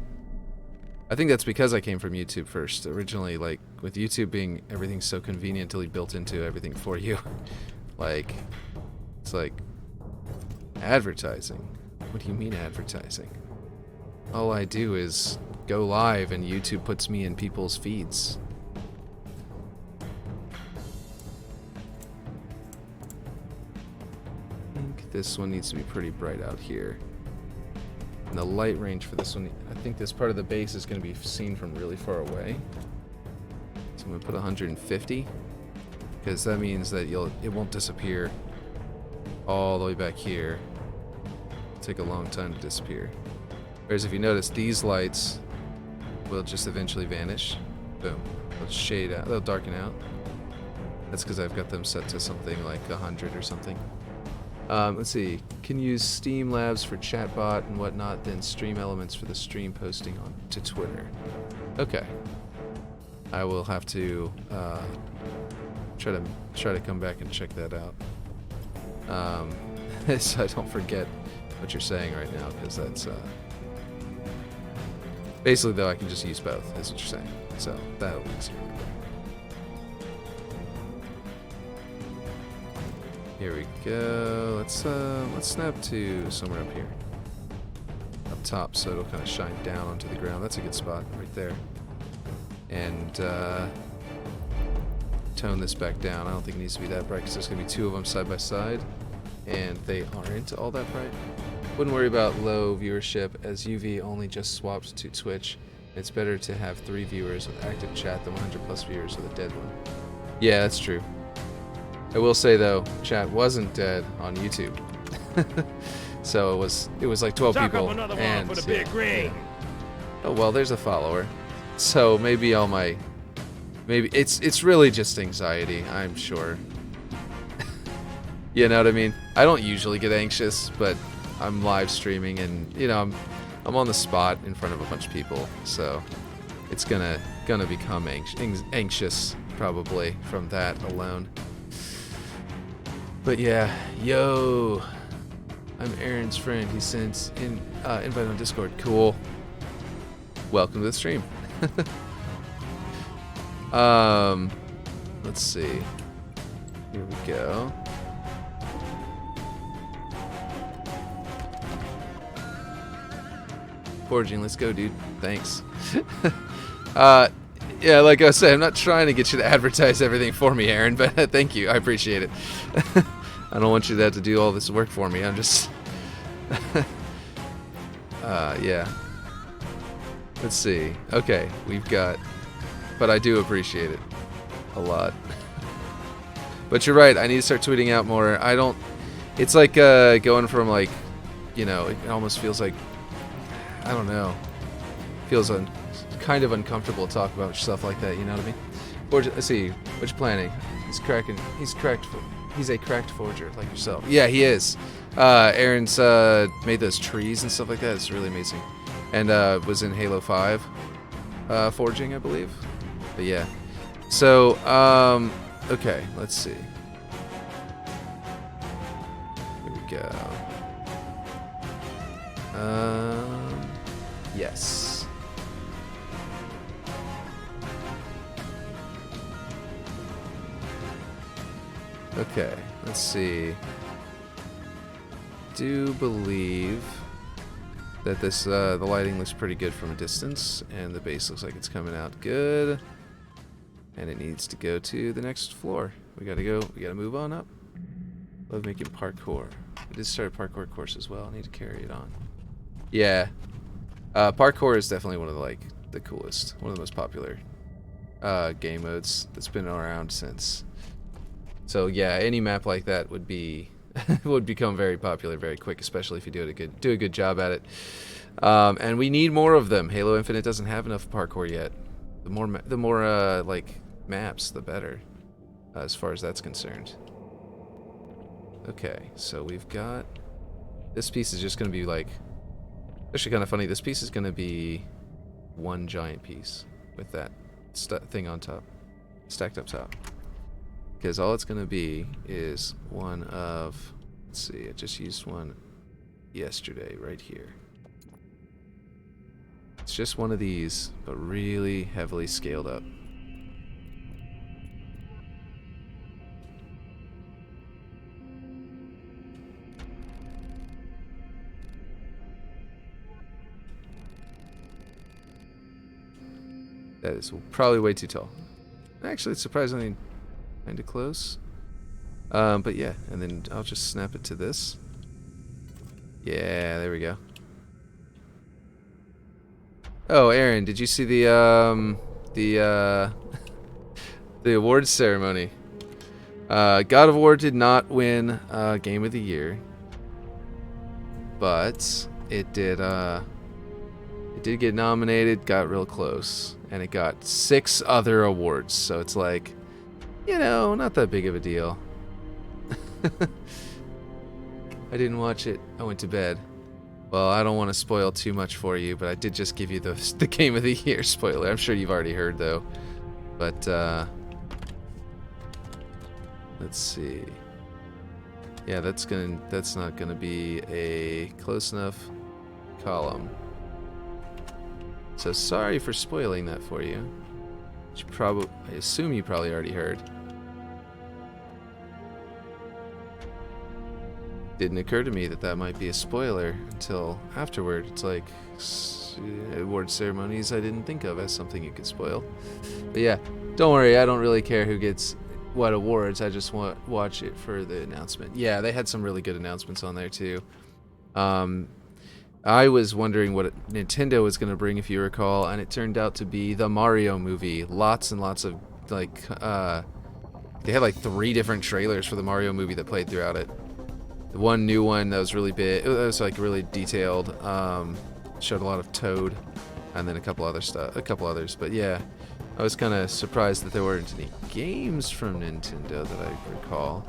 I think that's because I came from YouTube first. Originally, like, with YouTube being everything's so convenient until he built into everything for you. Like, it's like, advertising. What do you mean advertising? All I do is go live and YouTube puts me in people's feeds. I think this one needs to be pretty bright out here. And the light range for this one, I think this part of the base is going to be seen from really far away. So I'm going to put 150, because that means that it won't disappear all the way back here. It'll take a long time to disappear. Whereas if you notice, these lights will just eventually vanish. Boom. They'll shade out, they'll darken out. That's because I've got them set to something like 100 or something. Let's see, can use Steam Labs for chatbot and whatnot, then stream elements for the stream posting on to Twitter. Okay. I will have to try to come back and check that out. So I don't forget what you're saying right now, because that's basically, though, I can just use both, is what you're saying. So that'll be easier. Here we go. Let's snap to somewhere up here, up top, so it'll kind of shine down onto the ground. That's a good spot right there. And tone this back down. I don't think it needs to be that bright because there's gonna be 2 of them side by side, and they aren't all that bright. Wouldn't worry about low viewership, as UV only just swapped to Twitch. It's better to have 3 viewers with active chat than 100+ viewers with a dead one. Yeah, that's true. I will say though, chat wasn't dead on YouTube. So it was like 12 Talk people. up another and one for the big ring. Oh well, there's a follower. So maybe it's really just anxiety, I'm sure. You know what I mean? I don't usually get anxious, but I'm live streaming and you know I'm on the spot in front of a bunch of people, so it's gonna become anxious probably from that alone. But yeah, yo, I'm Aaron's friend. He sent in invite on Discord. Cool. Welcome to the stream. Let's see. Here we go. Forging, let's go, dude. Thanks. Yeah, like I said, I'm not trying to get you to advertise everything for me, Aaron, but thank you. I appreciate it. I don't want you to have to do all this work for me. I'm just... yeah. Let's see. Okay, we've got... But I do appreciate it. A lot. But you're right, I need to start tweeting out more. I don't... It's like going from like... You know, it almost feels like... I don't know. Feels kind of uncomfortable to talk about stuff like that, you know what I mean? Let's see, what you planning? He's a cracked forger like yourself. Yeah, he is. Aaron's made those trees and stuff like that. It's really amazing. And was in Halo 5 forging, I believe. But yeah. So, okay, let's see. Here we go. Yes. Okay, let's see. Do believe that this the lighting looks pretty good from a distance, and the base looks like it's coming out good. And it needs to go to the next floor. We gotta move on up. Love making parkour. I did start a parkour course as well. I need to carry it on. Yeah. Parkour is definitely one of the coolest, one of the most popular game modes that's been around since. So yeah, any map like that would be would become very popular very quick, especially if you do a good job at it. And we need more of them. Halo Infinite doesn't have enough parkour yet. The more like maps, the better, as far as that's concerned. Okay, so we've got this piece is just gonna be like. Actually, kind of funny. This piece is going to be one giant piece with that thing on top, stacked up top. Because all it's going to be is one of... Let's see, I just used one yesterday right here. It's just one of these, but really heavily scaled up. That is probably way too tall. Actually, it's surprisingly kind of close. But yeah, and then I'll just snap it to this. Yeah, there we go. Oh, Aaron, did you see the the awards ceremony? God of War did not win Game of the Year, but it did get nominated, got real close, and it got 6 other awards, so it's like, you know, not that big of a deal. I didn't watch it. I went to bed. Well, I don't want to spoil too much for you, but I did just give you the Game of the Year spoiler. I'm sure you've already heard, though. But, let's see. Yeah, that's not gonna be a close enough column. So sorry for spoiling that for you. I assume you probably already heard. Didn't occur to me that might be a spoiler until afterward. It's like award ceremonies I didn't think of as something you could spoil. But yeah, don't worry, I don't really care who gets what awards. I just watch it for the announcement. Yeah, they had some really good announcements on there too. I was wondering what Nintendo was going to bring, if you recall, and it turned out to be the Mario movie. Lots and lots of like They had like 3 different trailers for the Mario movie that played throughout it. The one new one that was really big, it was like really detailed, showed a lot of Toad, and then a couple others. But yeah, I was kind of surprised that there weren't any games from Nintendo that I recall.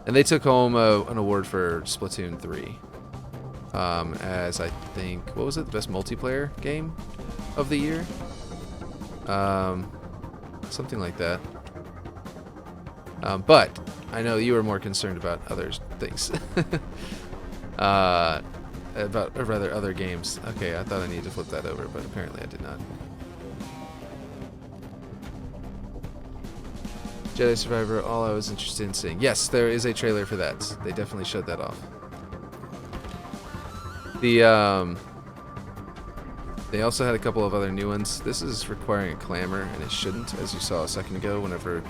And they took home an award for Splatoon 3. As I think, what was it, the best multiplayer game of the year? Something like that. But I know you were more concerned about other things. Other games. Okay, I thought I needed to flip that over, but apparently I did not. Jedi Survivor, all I was interested in seeing. Yes, there is a trailer for that. They definitely showed that off. They also had a couple of other new ones. This is requiring a clamor, and it shouldn't, as you saw a second ago, whenever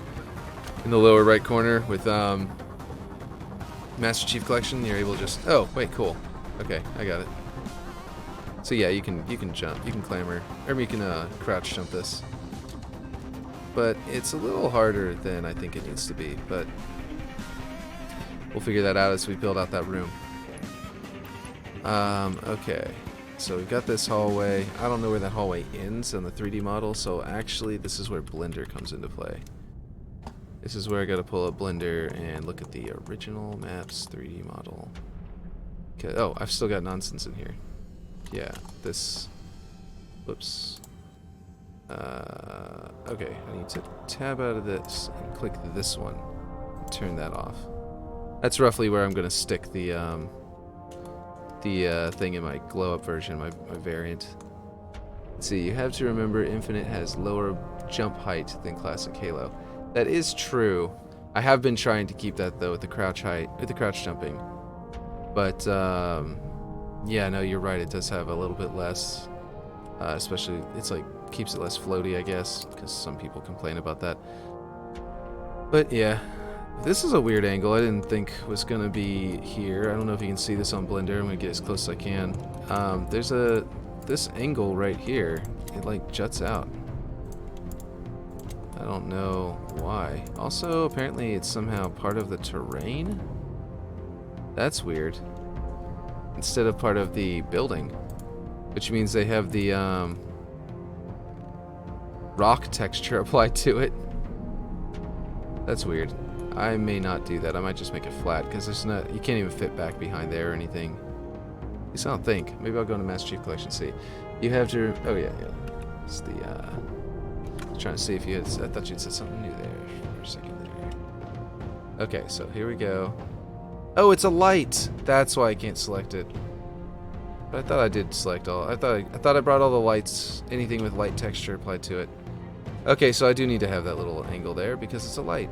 in the lower right corner with Master Chief Collection, you're able to just... Oh, wait, cool. Okay, I got it. So yeah, you can jump, you can clamor, or you can crouch jump this. But it's a little harder than I think it needs to be, but we'll figure that out as we build out that room. Okay, so we've got this hallway. I don't know where that hallway ends on the 3D model, so actually this is where Blender comes into play. This is where I gotta pull up Blender and look at the original maps 3D model. Okay, oh, I've still got nonsense in here. Yeah, this... Whoops. Okay, I need to tab out of this and click this one. Turn that off. That's roughly where I'm gonna stick the thing in my glow-up version, my variant. Let's see, you have to remember Infinite has lower jump height than Classic Halo. That is true. I have been trying to keep that though with the crouch height, with the crouch jumping. But yeah, no, you're right. It does have a little bit less, especially it's like keeps it less floaty, I guess, because some people complain about that. But yeah, this is a weird angle. I didn't think was gonna be here. I don't know if you can see this on Blender. I'm gonna get as close as I can. There's this angle right here. It like juts out. I don't know why. Also, apparently it's somehow part of the terrain. That's weird. Instead of part of the building, which means they have the rock texture applied to it. That's weird. I may not do that. I might just make it flat because there's not. You can't even fit back behind there or anything. At least I don't think. Maybe I'll go into Master Chief Collection. See, you have to. Oh yeah. It's the. Trying to see if you had. I thought you'd said something new there for a second there. Okay, so here we go. Oh, it's a light. That's why I can't select it. But I thought I did select all. I thought I brought all the lights. Anything with light texture applied to it. Okay, so I do need to have that little angle there because it's a light.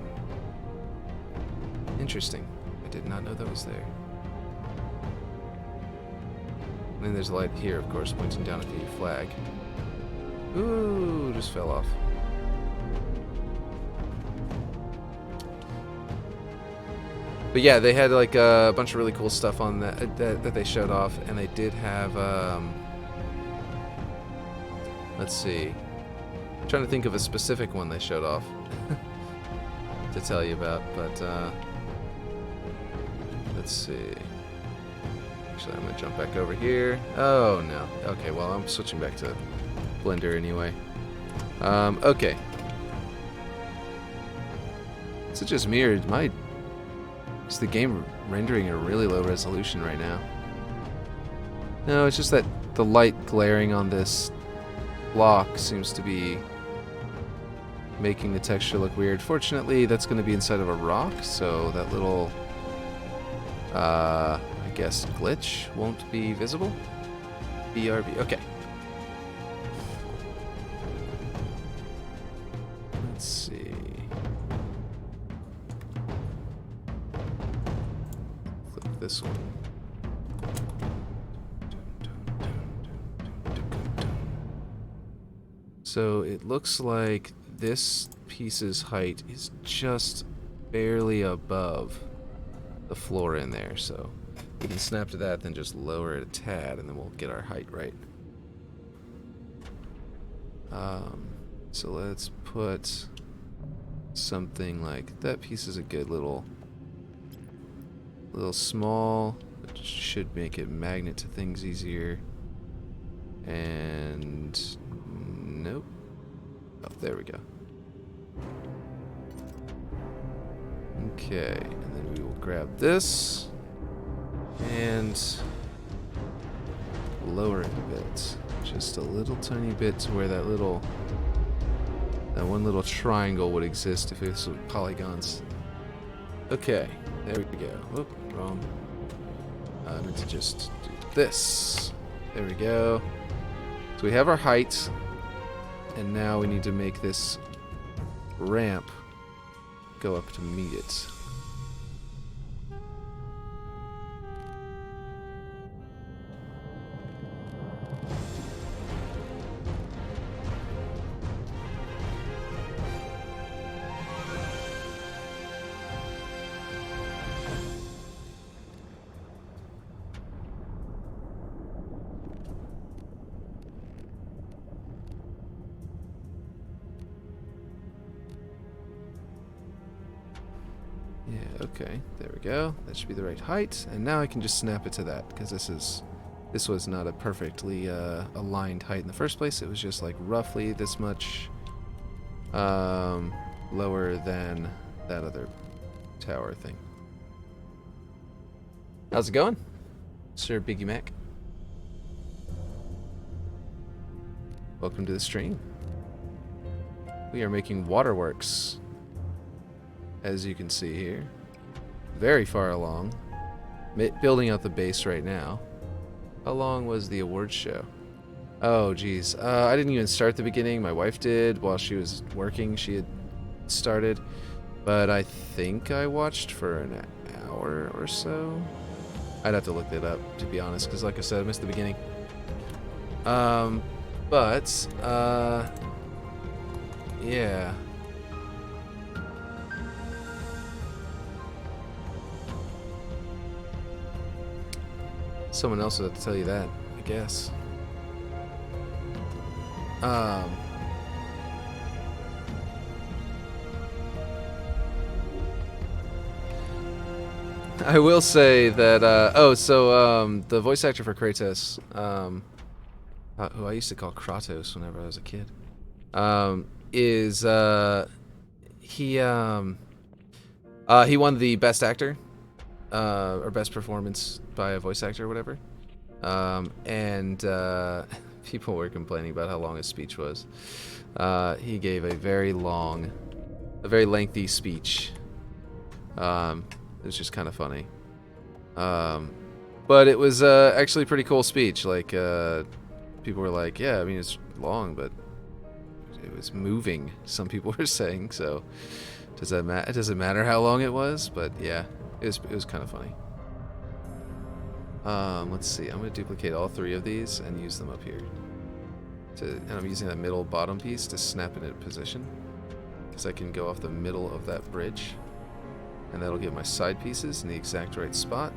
Interesting. I did not know that was there. And then there's a light here, of course, pointing down at the flag. Ooh, just fell off. But yeah, they had like a bunch of really cool stuff on that they showed off, and they did have. Let's see. I'm trying to think of a specific one they showed off to tell you about, but let's see. Actually, I'm gonna jump back over here. Oh no. Okay, well I'm switching back to Blender anyway. Okay. Is it just mirrored? Is the game rendering a really low resolution right now? No, it's just that the light glaring on this block seems to be making the texture look weird. Fortunately, that's going to be inside of a rock, so that little, I guess, glitch won't be visible. BRB. Okay. Let's see. Click this one. So it looks like this piece's height is just barely above the floor in there, so we can snap to that, then just lower it a tad, and then we'll get our height right. So let's put something like that. Piece is a good little small, which should make it magnet to things easier. And nope. Oh, there we go. Okay, and then we will grab this and lower it a bit. Just a little tiny bit to where that one little triangle would exist if it was polygons. Okay, there we go. Whoop, wrong. I meant to just do this. There we go. So we have our height, and now we need to make this ramp go up to meet it. Yeah, okay, there we go. That should be the right height, and now I can just snap it to that, because this was not a perfectly aligned height in the first place. It was just like roughly this much lower than that other tower thing. How's it going, Sir Biggie Mac? Welcome to the stream. We are making Waterworks, as you can see here. Very far along. Building out the base right now. How long was the awards show? Oh, geez. I didn't even start the beginning. My wife did. While she was working, she had started. But I think I watched for an hour or so. I'd have to look that up, to be honest, because like I said, I missed the beginning. Yeah. Someone else would have to tell you that, I guess. I will say that, the voice actor for Kratos, who I used to call Kratos whenever I was a kid, he won the Best Actor, or Best Performance by a Voice Actor or whatever, and people were complaining about how long his speech was. He gave a very lengthy speech. It was just kind of funny. But it was actually a pretty cool speech. Like, people were like, yeah, I mean, it's long, but it was moving, some people were saying. So, it doesn't matter how long it was, but yeah, it was kind of funny. Let's see, I'm going to duplicate all three of these and use them up here. And I'm using that middle bottom piece to snap it into position, because I can go off the middle of that bridge. And that'll get my side pieces in the exact right spot.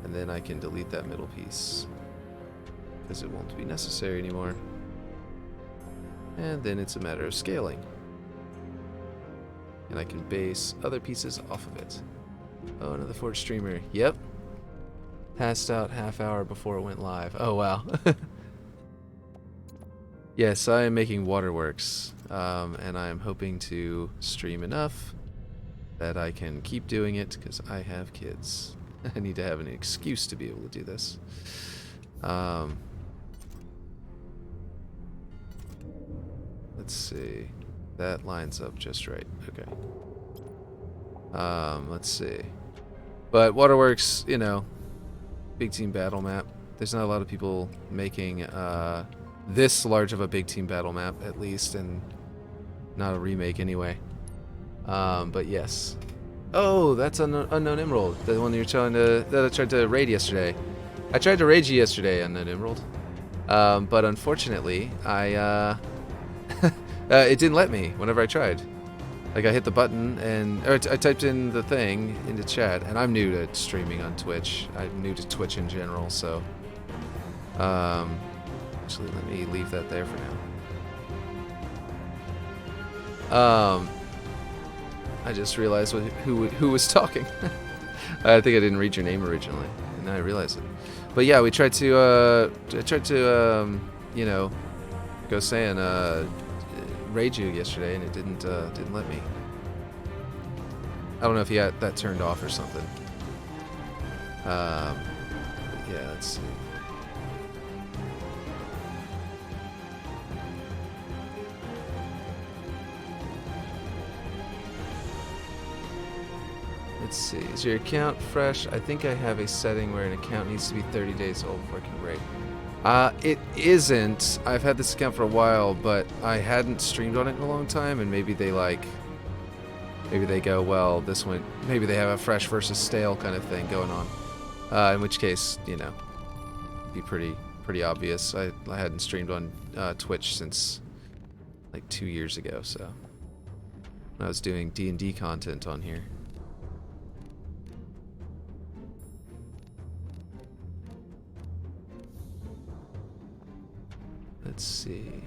And then I can delete that middle piece, because it won't be necessary anymore. And then it's a matter of scaling. And I can base other pieces off of it. Oh, another Forge streamer. Yep. Passed out half hour before it went live. Oh, wow. Yes, I am making Waterworks. And I am hoping to stream enough that I can keep doing it, because I have kids. I need to have an excuse to be able to do this. Let's see. That lines up just right. Okay. Let's see. But Waterworks, you know, big team battle map. There's not a lot of people making this large of a big team battle map, at least, and not a remake anyway. But yes. Oh, that's Unknown Emerald, the one that I tried to raid yesterday. I tried to raid you yesterday, Unknown Emerald. But unfortunately, it didn't let me whenever I tried. Like, I hit the button or I typed in the thing into chat, and I'm new to streaming on Twitch. I'm new to Twitch in general, so actually, let me leave that there for now. I just realized who was talking. I think I didn't read your name originally, and now I realize it. But yeah, we tried to you know, go saying raid you yesterday, and it didn't let me. I don't know if you had that turned off or something. But yeah, let's see. Let's see, is your account fresh? I think I have a setting where an account needs to be 30 days old before I can raid. It isn't. I've had this account for a while, but I hadn't streamed on it in a long time, and maybe they maybe they go, well, this one, maybe they have a fresh versus stale kind of thing going on. In which case, you know, it'd be pretty obvious. I hadn't streamed on Twitch since like 2 years ago, so I was doing D&D content on here. Let's see.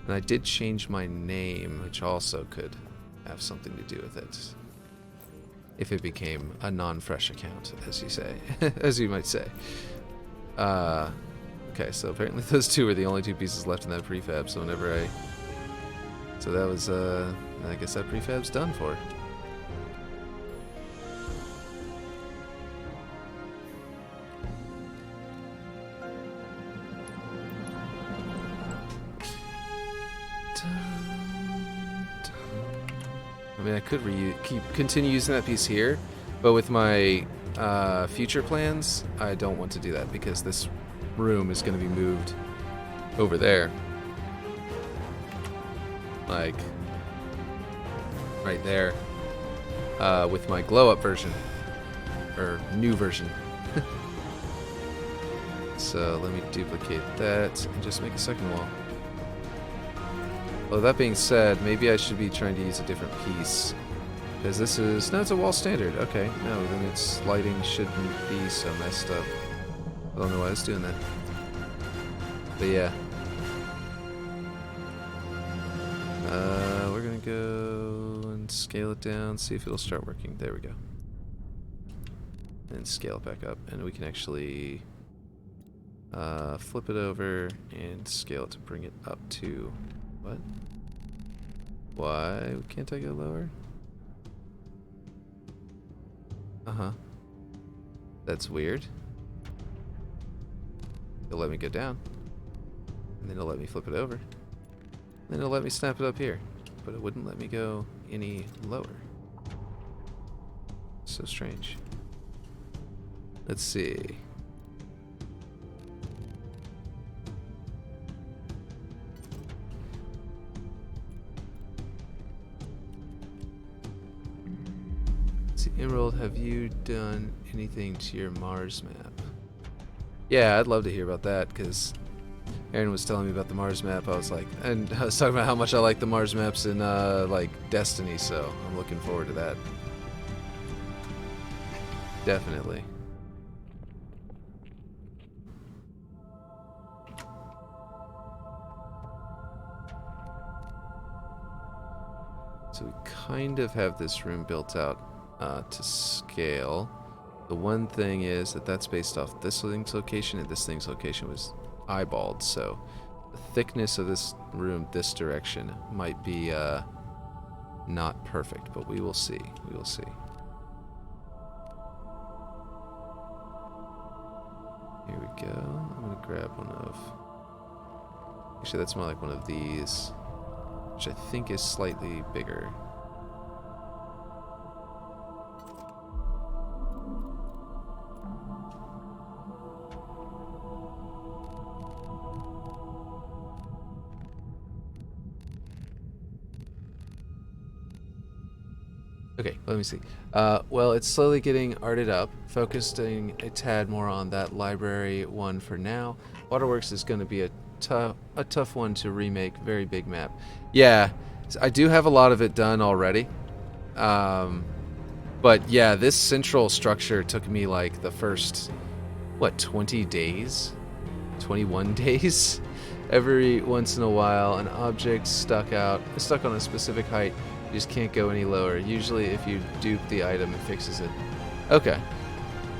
And I did change my name, which also could have something to do with it. If it became a non-fresh account, as you say, as you might say. Okay, so apparently those two are the only two pieces left in that prefab, so whenever so that was, I guess that prefab's done for. I mean, I could continue using that piece here, but with my future plans, I don't want to do that because this room is going to be moved over there. Like, right there, with my glow-up version, or new version. So let me duplicate that and just make a second wall. Well, that being said, maybe I should be trying to use a different piece, because this is, no, it's a wall standard. Okay, no, then its lighting shouldn't be so messed up. I don't know why I was doing that. But yeah. We're gonna go and scale it down, see if it'll start working. There we go. And scale it back up, and we can actually flip it over and scale it to bring it up to, what? Why can't I go lower? Uh-huh. That's weird. It'll let me go down. And then it'll let me flip it over. Then it'll let me snap it up here. But it wouldn't let me go any lower. So strange. Let's see. Let's see, Emerald, have you done anything to your Mars map? Yeah, I'd love to hear about that, because Aaron was telling me about the Mars map. I was like, and I was talking about how much I like the Mars maps in like Destiny, so I'm looking forward to that. Definitely. So we kind of have this room built out to scale. The one thing is that that's based off this thing's location, and this thing's location was eyeballed, so the thickness of this room this direction might be not perfect, but we will see. We will see. Here we go. I'm gonna grab one of, actually that's more like one of these, which I think is slightly bigger. Okay, let me see. Well, it's slowly getting arted up, focusing a tad more on that library one for now. Waterworks is going to be a tough one to remake, very big map. Yeah, I do have a lot of it done already. But yeah, this central structure took me like the first, what, 20 days? 21 days? Every once in a while, an object stuck on a specific height. You just can't go any lower. Usually if you dupe the item, it fixes it. Okay.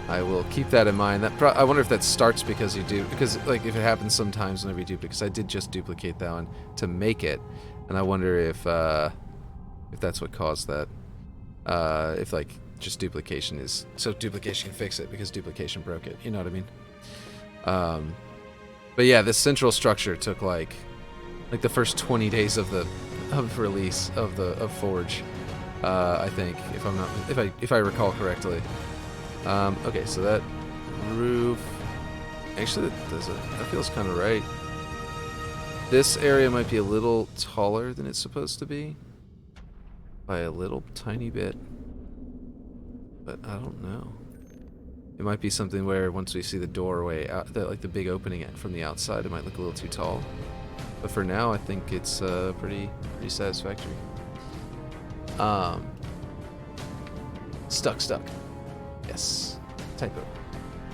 I will keep that in mind. I wonder if that starts because you do, because like if it happens sometimes whenever you duplicate, because I did just duplicate that one to make it, and I wonder if that's what caused that. If like just duplication is, so duplication can fix it because duplication broke it. You know what I mean? But yeah, this central structure took like the first 20 days of release of Forge. I think if I recall correctly. Okay, so that roof, actually that feels kind of right. This area might be a little taller than it's supposed to be, by a little tiny bit, but I don't know. It might be something where once we see the doorway, like the big opening from the outside, it might look a little too tall. But for now, I think it's pretty satisfactory. Stuck. Yes, typo.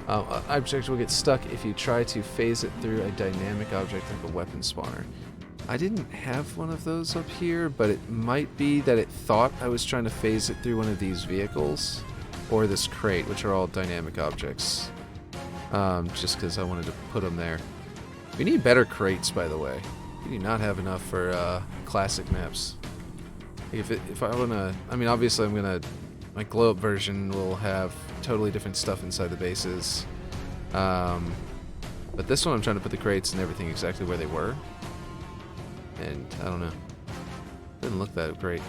Object will get stuck if you try to phase it through a dynamic object like a weapon spawner. I didn't have one of those up here, but it might be that it thought I was trying to phase it through one of these vehicles, or this crate, which are all dynamic objects. Just because I wanted to put them there. We need better crates, by the way. We do not have enough for classic maps. If I wanna, I mean, obviously I'm gonna. My glow-up version will have totally different stuff inside the bases. But this one I'm trying to put the crates and everything exactly where they were. And I don't know. Didn't look that great.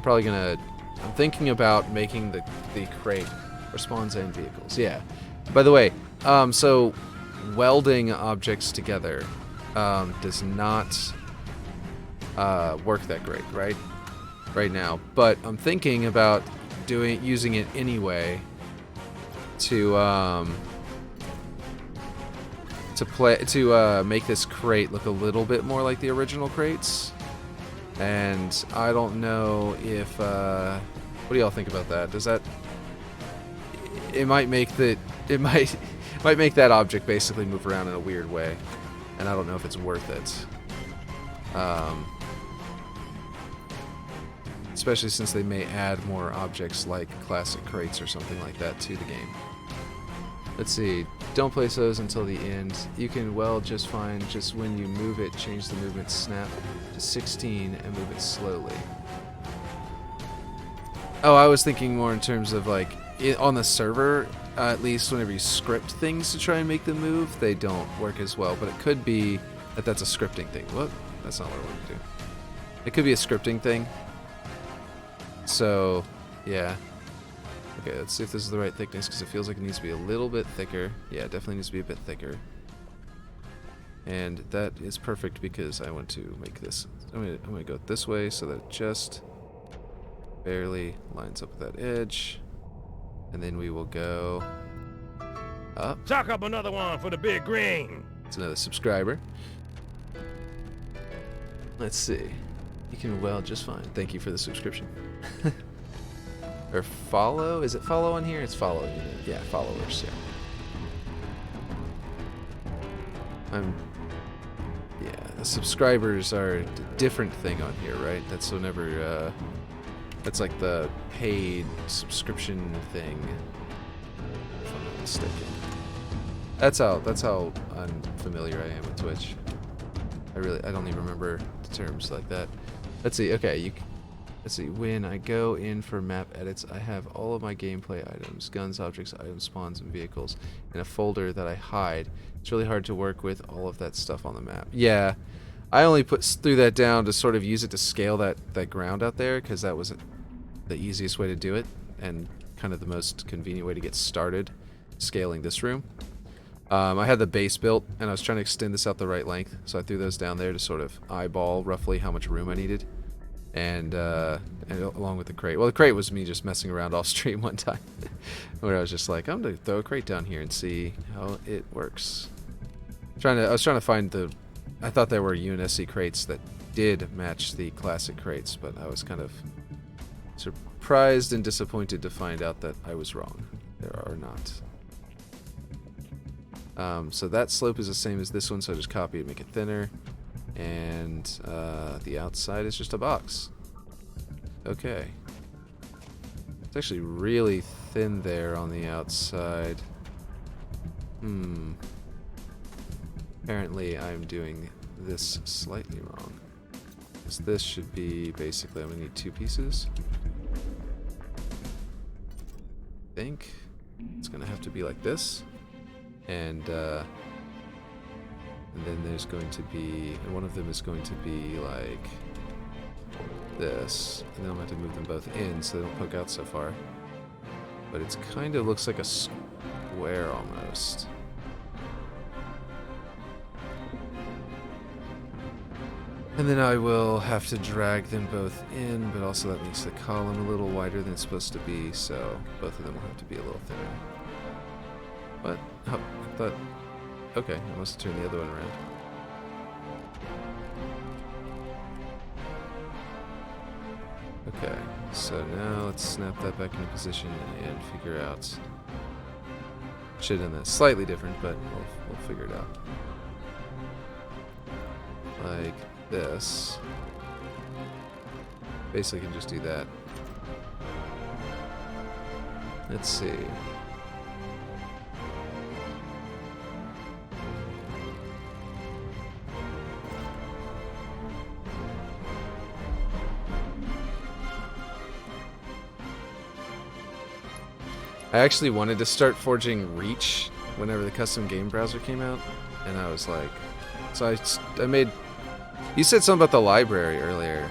Probably gonna... I'm thinking about making the crate for spawns and vehicles. Yeah. By the way, so welding objects together does not work that great, right now, but I'm thinking about using it anyway to make this crate look a little bit more like the original crates. And I don't know if what do y'all think about that? Does that it might make might make that object basically move around in a weird way, and I don't know if it's worth it. Especially since they may add more objects like classic crates or something like that to the game. Let's see. Don't place those until the end. You can weld just fine. Just when you move it, change the movement snap to 16 and move it slowly. Oh, I was thinking more in terms of like on the server, at least whenever you script things to try and make them move, they don't work as well. But it could be that that's a scripting thing. What? That's not what I wanted to do. It could be a scripting thing. So, yeah. Okay, let's see if this is the right thickness, because it feels like it needs to be a little bit thicker. Yeah, it definitely needs to be a bit thicker. And that is perfect because I want to make this... I'm gonna go this way so that it just barely lines up with that edge. And then we will go up. Chalk up another one for the big green. It's another subscriber. Let's see. You can weld just fine. Thank you for the subscription. Or follow? Is it follow on here? It's follow. Yeah, followers. Yeah. Yeah, the subscribers are a different thing on here, right? That's whenever. That's like the paid subscription thing. If I'm not mistaken. That's how unfamiliar I am with Twitch. I don't even remember the terms like that. Let's see. Okay, let's see. When I go in for map edits, I have all of my gameplay items, guns, objects, items, spawns, and vehicles in a folder that I hide. It's really hard to work with all of that stuff on the map. Yeah, I only threw that down to sort of use it to scale that ground out there, because that was the easiest way to do it and kind of the most convenient way to get started scaling this room. I had the base built, and I was trying to extend this out the right length, so I threw those down there to sort of eyeball roughly how much room I needed, and along with the crate. Well, the crate was me just messing around off stream one time, where I was just like, I'm gonna throw a crate down here and see how it works. I was trying to find I thought there were UNSC crates that did match the classic crates, but I was kind of surprised and disappointed to find out that I was wrong. There are not. So that slope is the same as this one, so I just copy it, make it thinner. And the outside is just a box. Okay. It's actually really thin there on the outside. Apparently I'm doing this slightly wrong. So this should be basically, I'm going to need 2 pieces. I think it's going to have to be like this. And then there's going to be, and one of them is going to be like this. And then I'm going to have to move them both in so they don't poke out so far. But it kind of looks like a square almost. And then I will have to drag them both in, but also that makes the column a little wider than it's supposed to be, so both of them will have to be a little thinner. What? Oh, I thought... Okay, I must have turned the other one around. Okay, so now let's snap that back into position and figure out... Should have done that slightly different, but we'll figure it out. Like this. Basically can just do that. Let's see. I actually wanted to start forging Reach whenever the custom game browser came out, and I was like, so I made. You said something about the library earlier.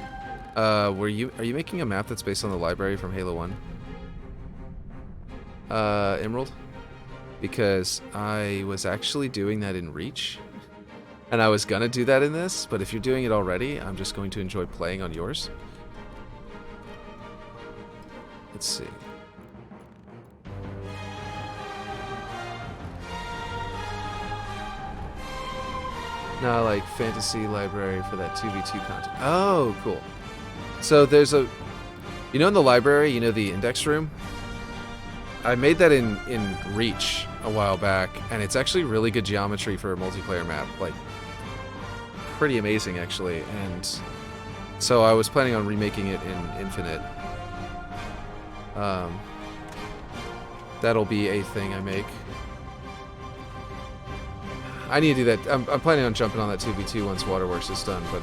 Are you making a map that's based on the library from Halo 1? Emerald? Because I was actually doing that in Reach, and I was gonna do that in this, but if you're doing it already, I'm just going to enjoy playing on yours. Let's see. No, like fantasy library for that 2v2 content. Oh, cool. So there's a, you know, in the library, you know, the index room. I made that in Reach a while back, and it's actually really good geometry for a multiplayer map. Like, pretty amazing actually. And so I was planning on remaking it in Infinite. That'll be a thing I make. I need to do that. I'm planning on jumping on that 2v2 once Waterworks is done, but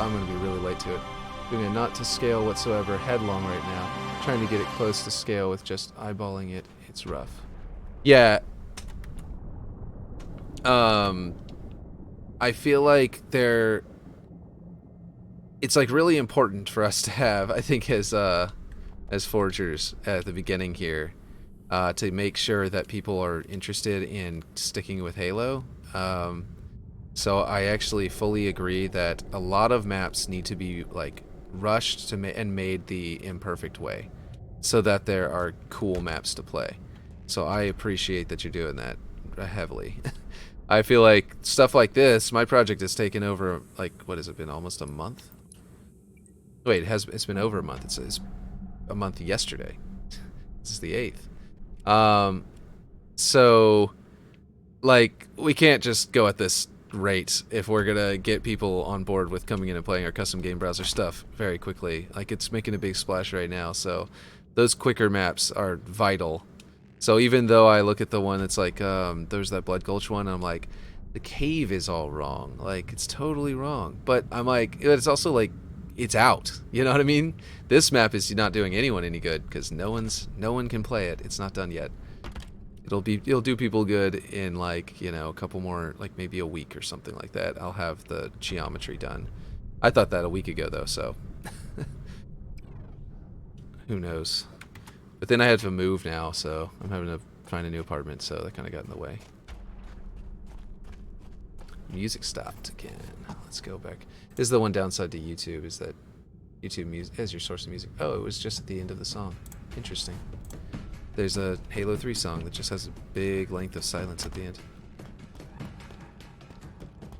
I'm going to be really late to it. Doing it not to scale whatsoever, headlong right now. Trying to get it close to scale with just eyeballing it. It's rough. Yeah. I feel like it's like really important for us to have, I think, as forgers at the beginning here, to make sure that people are interested in sticking with Halo. So I actually fully agree that a lot of maps need to be like rushed and made the imperfect way, so that there are cool maps to play. So I appreciate that you're doing that heavily. I feel like stuff like this, my project has taken over, like, what has it been, almost a month? Wait, it's been over a month. It's a month yesterday. This is the 8th. So, like, we can't just go at this rate if we're gonna get people on board with coming in and playing our custom game browser stuff very quickly. Like, it's making a big splash right now, so those quicker maps are vital. So even though I look at the one that's like, there's that Blood Gulch one, and I'm like, the cave is all wrong. Like, it's totally wrong. But I'm like, it's also like, it's out. You know what I mean? This map is not doing anyone any good because no one can play it. It's not done yet. It'll do people good in, like, you know, a couple more, like maybe a week or something like that. I'll have the geometry done. I thought that a week ago though, so who knows. But then I had to move now, so I'm having to find a new apartment, so that kind of got in the way. Music stopped again. Let's go back. This is the one downside to YouTube, is that YouTube music as your source of music. Oh, it was just at the end of the song. Interesting. There's a Halo 3 song that just has a big length of silence at the end.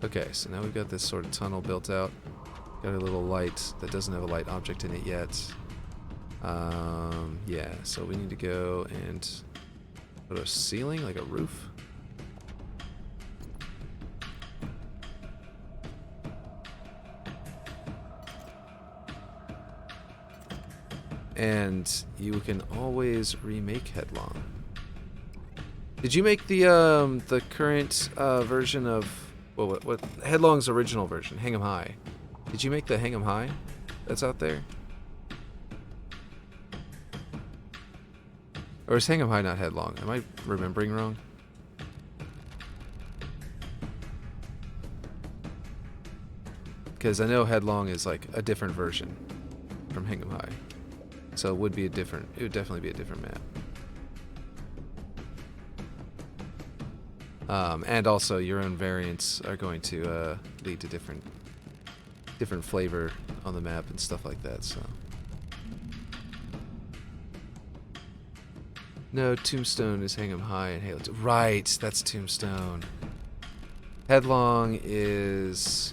Okay, so now we've got this sort of tunnel built out. Got a little light that doesn't have a light object in it yet. Yeah, so we need to go and put a ceiling, like a roof. And you can always remake Headlong. Did you make the current version of what Headlong's original version, Hang 'em High? Did you make the Hang 'em High that's out there? Or is Hang 'em High not Headlong? Am I remembering wrong? Because I know Headlong is like a different version from Hang 'em High. So it would definitely be a different map. And also your own variants are going to lead to different flavor on the map and stuff like that, so. No, Tombstone is Hang 'em High and Halo 2. Right, that's Tombstone. Headlong is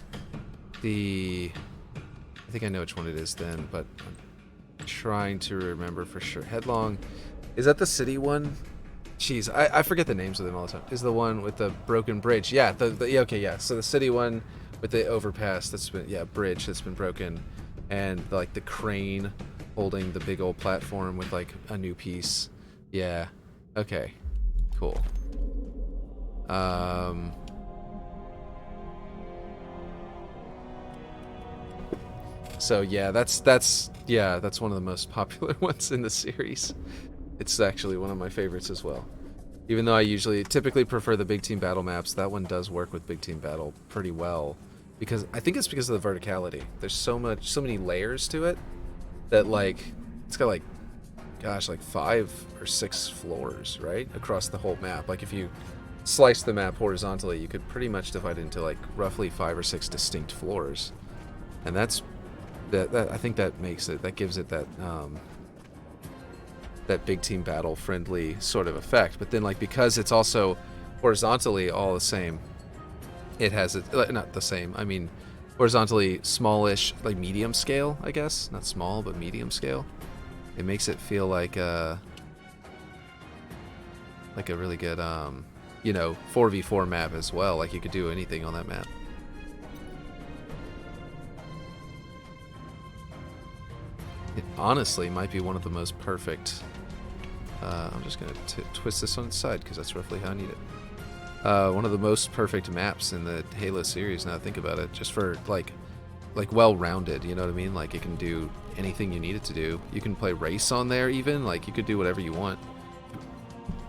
the... I think I know which one it is then, but I'm trying to remember for sure. Headlong, is that the city one? Jeez, I forget the names of them all the time. Is the one with the broken bridge? Yeah, yeah, okay, yeah. So the city one with the overpass that's been, yeah, bridge that's been broken, and like the crane holding the big old platform with like a new piece. Yeah. Okay. Cool. So yeah, that's one of the most popular ones in the series. It's actually one of my favorites as well. Even though I typically prefer the big team battle maps, that one does work with big team battle pretty well. Because I think it's because of the verticality. There's so many layers to it that like it's got like, gosh, like 5 or 6 floors, right? Across the whole map. Like if you slice the map horizontally, you could pretty much divide it into like roughly 5 or 6 distinct floors. And that I think that gives it that that big team battle friendly sort of effect. But then like because it's also horizontally all the same, it has it not the same. I mean horizontally smallish, like medium scale, I guess. Not small, but medium scale. It makes it feel like a really good 4v4 map as well. Like you could do anything on that map. It honestly might be one of the most perfect. I'm just going to twist this on its side because that's roughly how I need it. One of the most perfect maps in the Halo series, now I think about it, just for like well-rounded, you know what I mean? Like it can do anything you need it to do. You can play race on there even, like you could do whatever you want.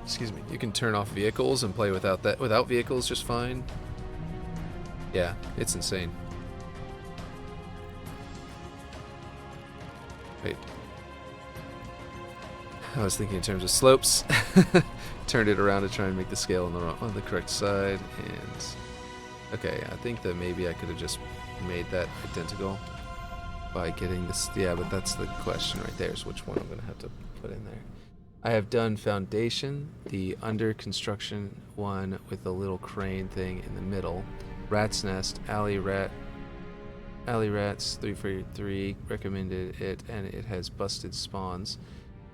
Excuse me. You can turn off vehicles and play without vehicles just fine. Yeah, it's insane. Wait. I was thinking in terms of slopes. Turned it around to try and make the scale on the correct side. And okay, I think that maybe I could have just made that identical by getting this. Yeah, but that's the question right there, is which one I'm going to have to put in there. I have done foundation, the under construction one with the little crane thing in the middle. Rat's Nest, Alley Rats 343 recommended it, and it has busted spawns.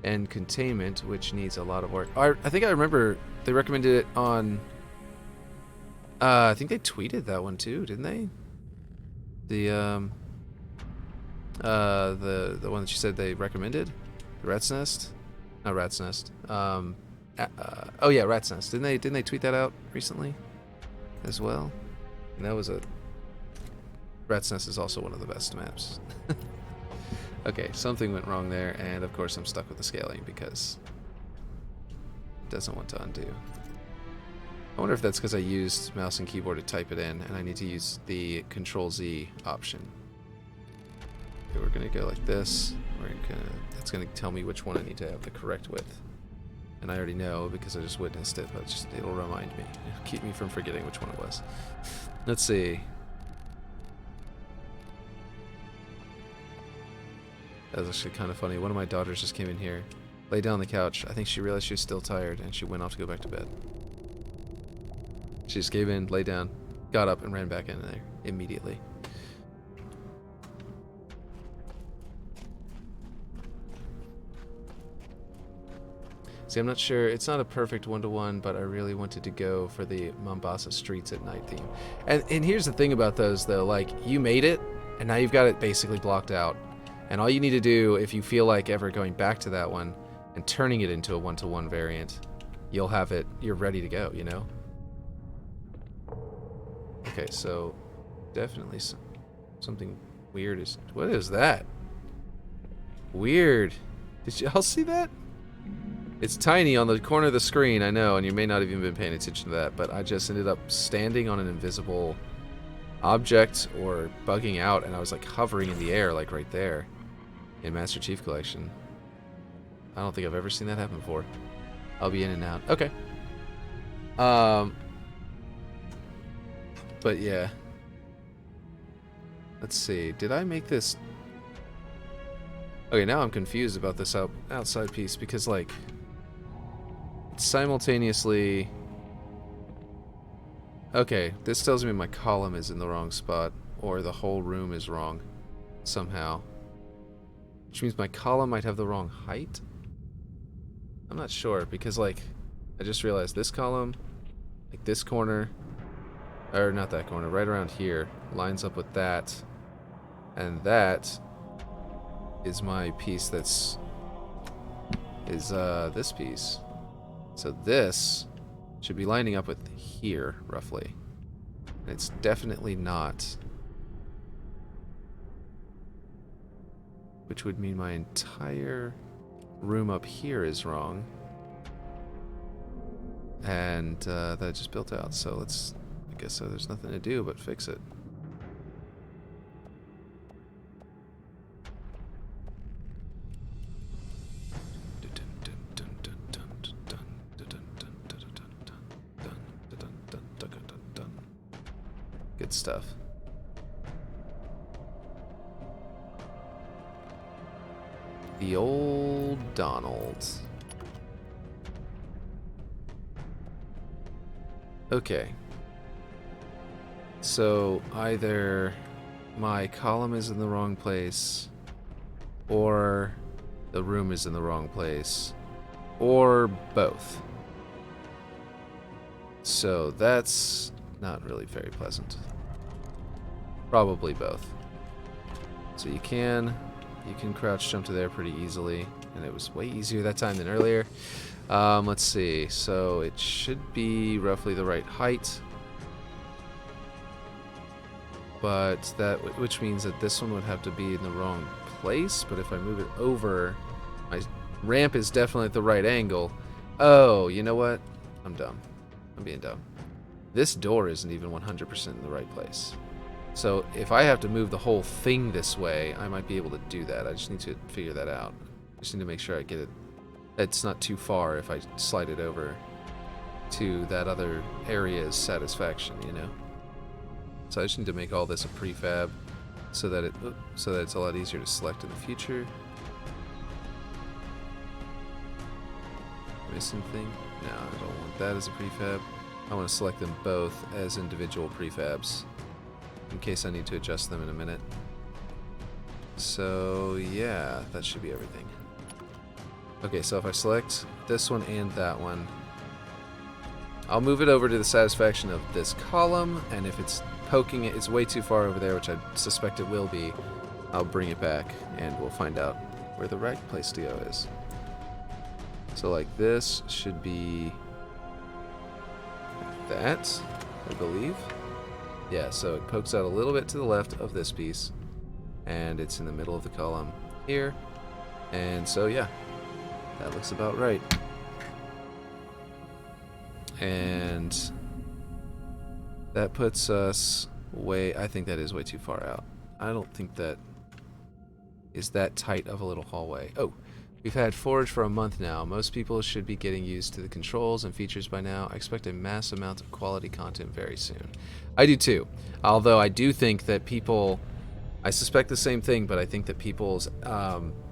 And containment, which needs a lot of work. I think I remember they recommended it on. I think they tweeted that one too, didn't they? The one that you said they recommended, the Rat's Nest, not Rat's Nest. Oh yeah, Rat's Nest. Didn't they tweet that out recently, as well? And that was a. Rat's Nest is also one of the best maps. Okay, something went wrong there, and of course I'm stuck with the scaling because it doesn't want to undo. I wonder if that's because I used mouse and keyboard to type it in, and I need to use the Control-Z option. Okay, we're gonna go like this. That's gonna tell me which one I need to have the correct width. And I already know because I just witnessed it, but it'll remind me. It'll keep me from forgetting which one it was. Let's see. That was actually kind of funny. One of my daughters just came in here, lay down on the couch. I think she realized she was still tired, and she went off to go back to bed. She just gave in, lay down, got up, and ran back in there immediately. See, I'm not sure. It's not a perfect one-to-one, but I really wanted to go for the Mombasa Streets at Night theme. And here's the thing about those, though. Like, you made it, and now you've got it basically blocked out. And all you need to do, if you feel like ever going back to that one and turning it into a one-to-one variant, you'll have it, you're ready to go, you know? Okay, so definitely something weird is... What is that? Weird. Did y'all see that? It's tiny on the corner of the screen, I know, and you may not have even been paying attention to that, but I just ended up standing on an invisible object or bugging out, and I was like hovering in the air, like right there in Master Chief Collection. I don't think I've ever seen that happen before. I'll be in and out. Okay. But yeah. Let's see. Did I make this... Okay, now I'm confused about this outside piece because, like, it's simultaneously... Okay, this tells me my column is in the wrong spot, or the whole room is wrong somehow. Which means my column might have the wrong height? I'm not sure, because, like, I just realized this column, like this corner, or not that corner, right around here, lines up with that, and that is my piece that's, this piece. So this should be lining up with here, roughly. And it's definitely not. Which would mean my entire room up here is wrong. And that I just built out, so let's... I guess so there's nothing to do but fix it. Good stuff. The old Donald. Okay. So either my column is in the wrong place, or the room is in the wrong place, or both. So that's not really very pleasant. Probably both. So you can crouch jump to there pretty easily, and it was way easier that time than earlier. Let's see. So it should be roughly the right height, but which means that this one would have to be in the wrong place. But if I move it over, my ramp is definitely at the right angle. Oh, you know what? I'm dumb. I'm being dumb. This door isn't even 100% in the right place. So if I have to move the whole thing this way, I might be able to do that. I just need to figure that out. I just need to make sure I get it. It's not too far if I slide it over to that other area's satisfaction, you know? So I just need to make all this a prefab so that it's a lot easier to select in the future. Missing thing? No, I don't want that as a prefab. I want to select them both as individual prefabs in case I need to adjust them in a minute. So yeah, that should be everything. Okay, so if I select this one and that one, I'll move it over to the satisfaction of this column, and if it's poking it, it's way too far over there, which I suspect it will be, I'll bring it back and we'll find out where the right place to go is. So like this should be that, I believe. Yeah, so it pokes out a little bit to the left of this piece, and it's in the middle of the column here. And so yeah, that looks about right. And that puts us I think that is way too far out. I don't think that is that tight of a little hallway. Oh, we've had Forge for a month now. Most people should be getting used to the controls and features by now. I expect a mass amount of quality content very soon. I do too. Although I do think that people, I suspect the same thing, but I think that people's,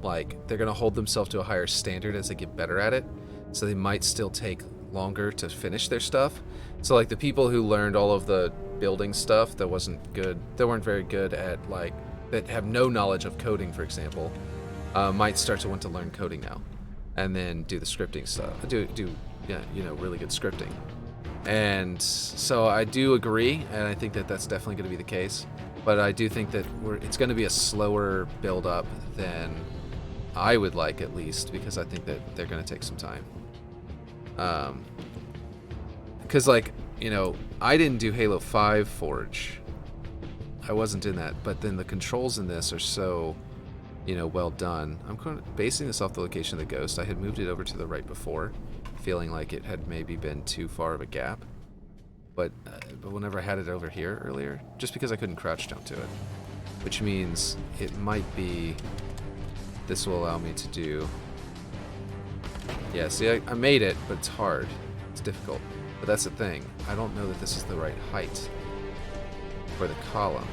like, they're going to hold themselves to a higher standard as they get better at it. So they might still take longer to finish their stuff. So like the people who learned all of the building stuff that weren't very good at, like, that have no knowledge of coding, for example, might start to want to learn coding now. and then do the scripting stuff. Do yeah, really good scripting. And so I do agree, and I think that that's definitely going to be the case. But I do think that it's going to be a slower build up than I would like, at least, because I think that they're going to take some time. Because I didn't do Halo 5 Forge. I wasn't in that, but then the controls in this are so, well done. I'm basing this off the location of the ghost. I had moved it over to the right before, feeling like it had maybe been too far of a gap. But whenever I had it over here earlier, just because I couldn't crouch jump to it, which means it might be, this will allow me to do, yeah, see, I made it, but it's hard. It's difficult. But that's the thing. I don't know that this is the right height for the column,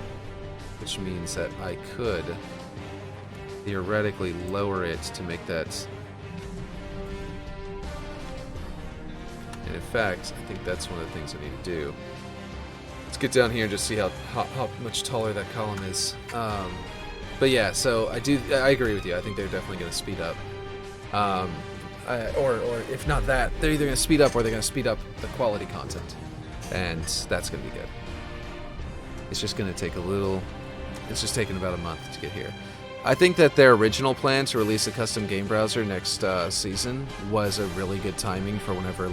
which means that I could theoretically lower it to make that. And in fact, I think that's one of the things I need to do. Let's get down here and just see how much taller that column is. But yeah, so I agree with you. I think they're definitely going to speed up. Or if not that, they're either going to speed up or they're going to speed up the quality content. And that's going to be good. It's just going to take it's just taking about a month to get here. I think that their original plan to release a custom game browser next season was a really good timing for whenever,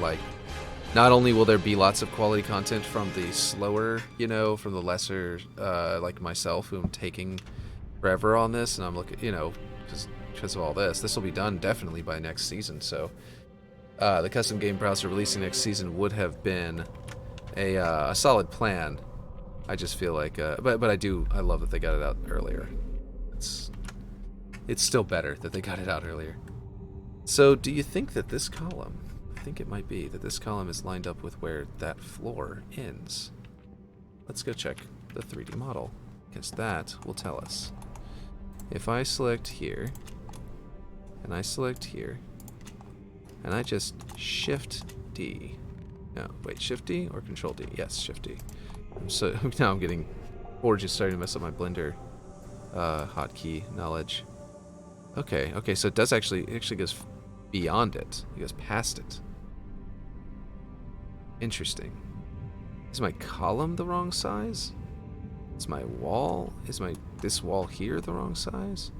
not only will there be lots of quality content from the slower, from the lesser, like myself, who am taking forever on this, and I'm looking, because of all this will be done definitely by next season. So the custom game browser releasing next season would have been a solid plan. I just feel like, but I love that they got it out earlier. It's still better that they got it out earlier. So do you think that this column, I think it might be that this column is lined up with where that floor ends? Let's go check the 3D model, because that will tell us. If I select here, and I select here, and I just Shift D. No, wait, Shift D or Control D? Yes, Shift D. So now I'm getting, Forge is starting to mess up my Blender hotkey knowledge. Okay, so it does it actually goes beyond it. It goes past it. Interesting. Is my column the wrong size? Is my wall, this wall here the wrong size?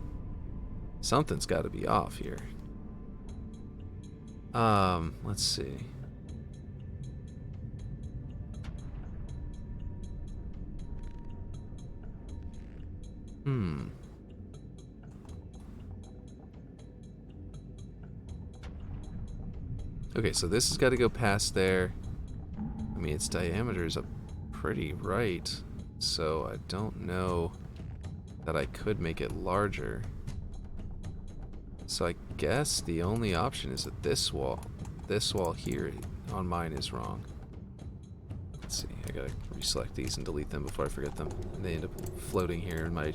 Something's got to be off here. Let's see. Okay, so this has got to go past there. I mean, its diameter is pretty right, so I don't know that I could make it larger. So I guess the only option is that this wall here on mine is wrong. Let's see, I gotta reselect these and delete them before I forget them. And they end up floating here in my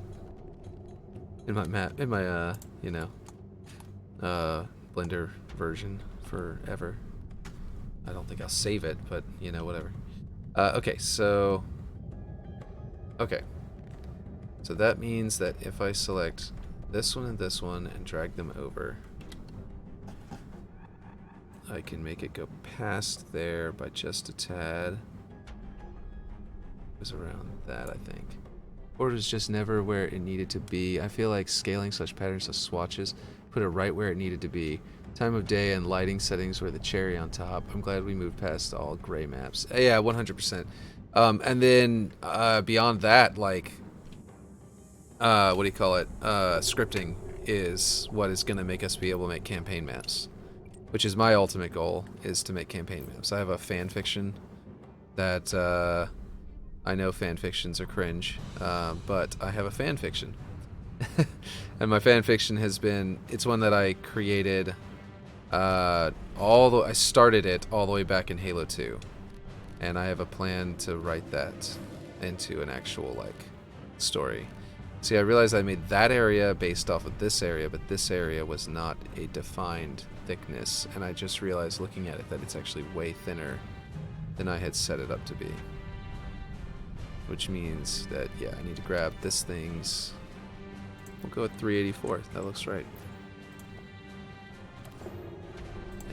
Blender version forever. I don't think I'll save it, but whatever. Okay, so that means that if I select this one and drag them over, I can make it go past there by just a tad. It was around that, I think. Borders just never where it needed to be. I feel like scaling such patterns as swatches put it right where it needed to be. Time of day and lighting settings were the cherry on top. I'm glad we moved past all gray maps. Yeah, 100%. And then beyond that, scripting is what is going to make us be able to make campaign maps, which is my ultimate goal, is to make campaign maps. I have a fan fiction that I know fan fictions are cringe, but I have a fan fiction. And my fan fiction has been, it's one that I created, I started it all the way back in Halo 2. And I have a plan to write that into an actual, story. See, I realized I made that area based off of this area, but this area was not a defined thickness. And I just realized looking at it that it's actually way thinner than I had set it up to be. Which means that, yeah, I need to grab this thing's... We'll go with 384. That looks right.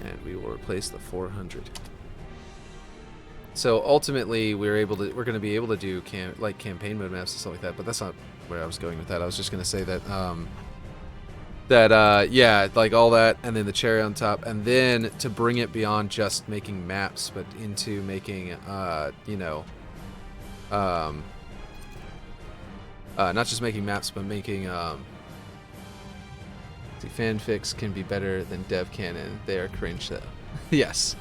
and we will replace the 400. So ultimately, we're going to be able to do campaign mode maps and stuff like that. But that's not where I was going with that. I was just going to say that yeah, like all that, and then the cherry on top, and then to bring it beyond just making maps, but into making you know, not just making maps, but making see, fanfics can be better than dev canon. They are cringe though. Yes.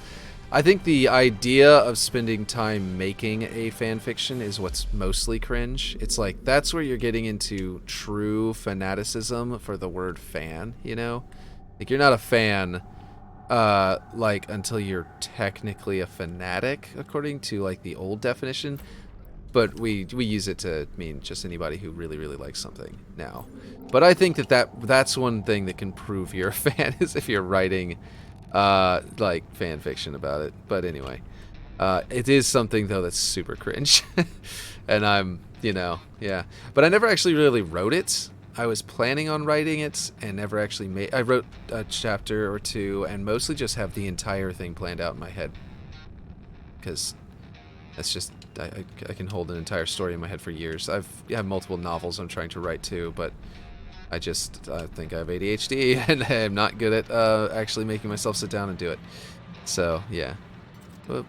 I think the idea of spending time making a fan fiction is what's mostly cringe. It's like, that's where you're getting into true fanaticism for the word fan, you know? Like, you're not a fan, like, until you're technically a fanatic, according to, like, the old definition. But we use it to mean just anybody who really, really likes something now. But I think that's one thing that can prove you're a fan, is if you're writing like fan fiction about it. But anyway, it is something though that's super cringe. And I'm, you know, yeah, but I never actually really wrote it. I was planning on writing it and never actually made. I wrote a chapter or two and mostly just have the entire thing planned out in my head, because that's just, I can hold an entire story in my head for years. I have multiple novels I'm trying to write too, but I think I have ADHD, and I'm not good at actually making myself sit down and do it. So, yeah. Whoop.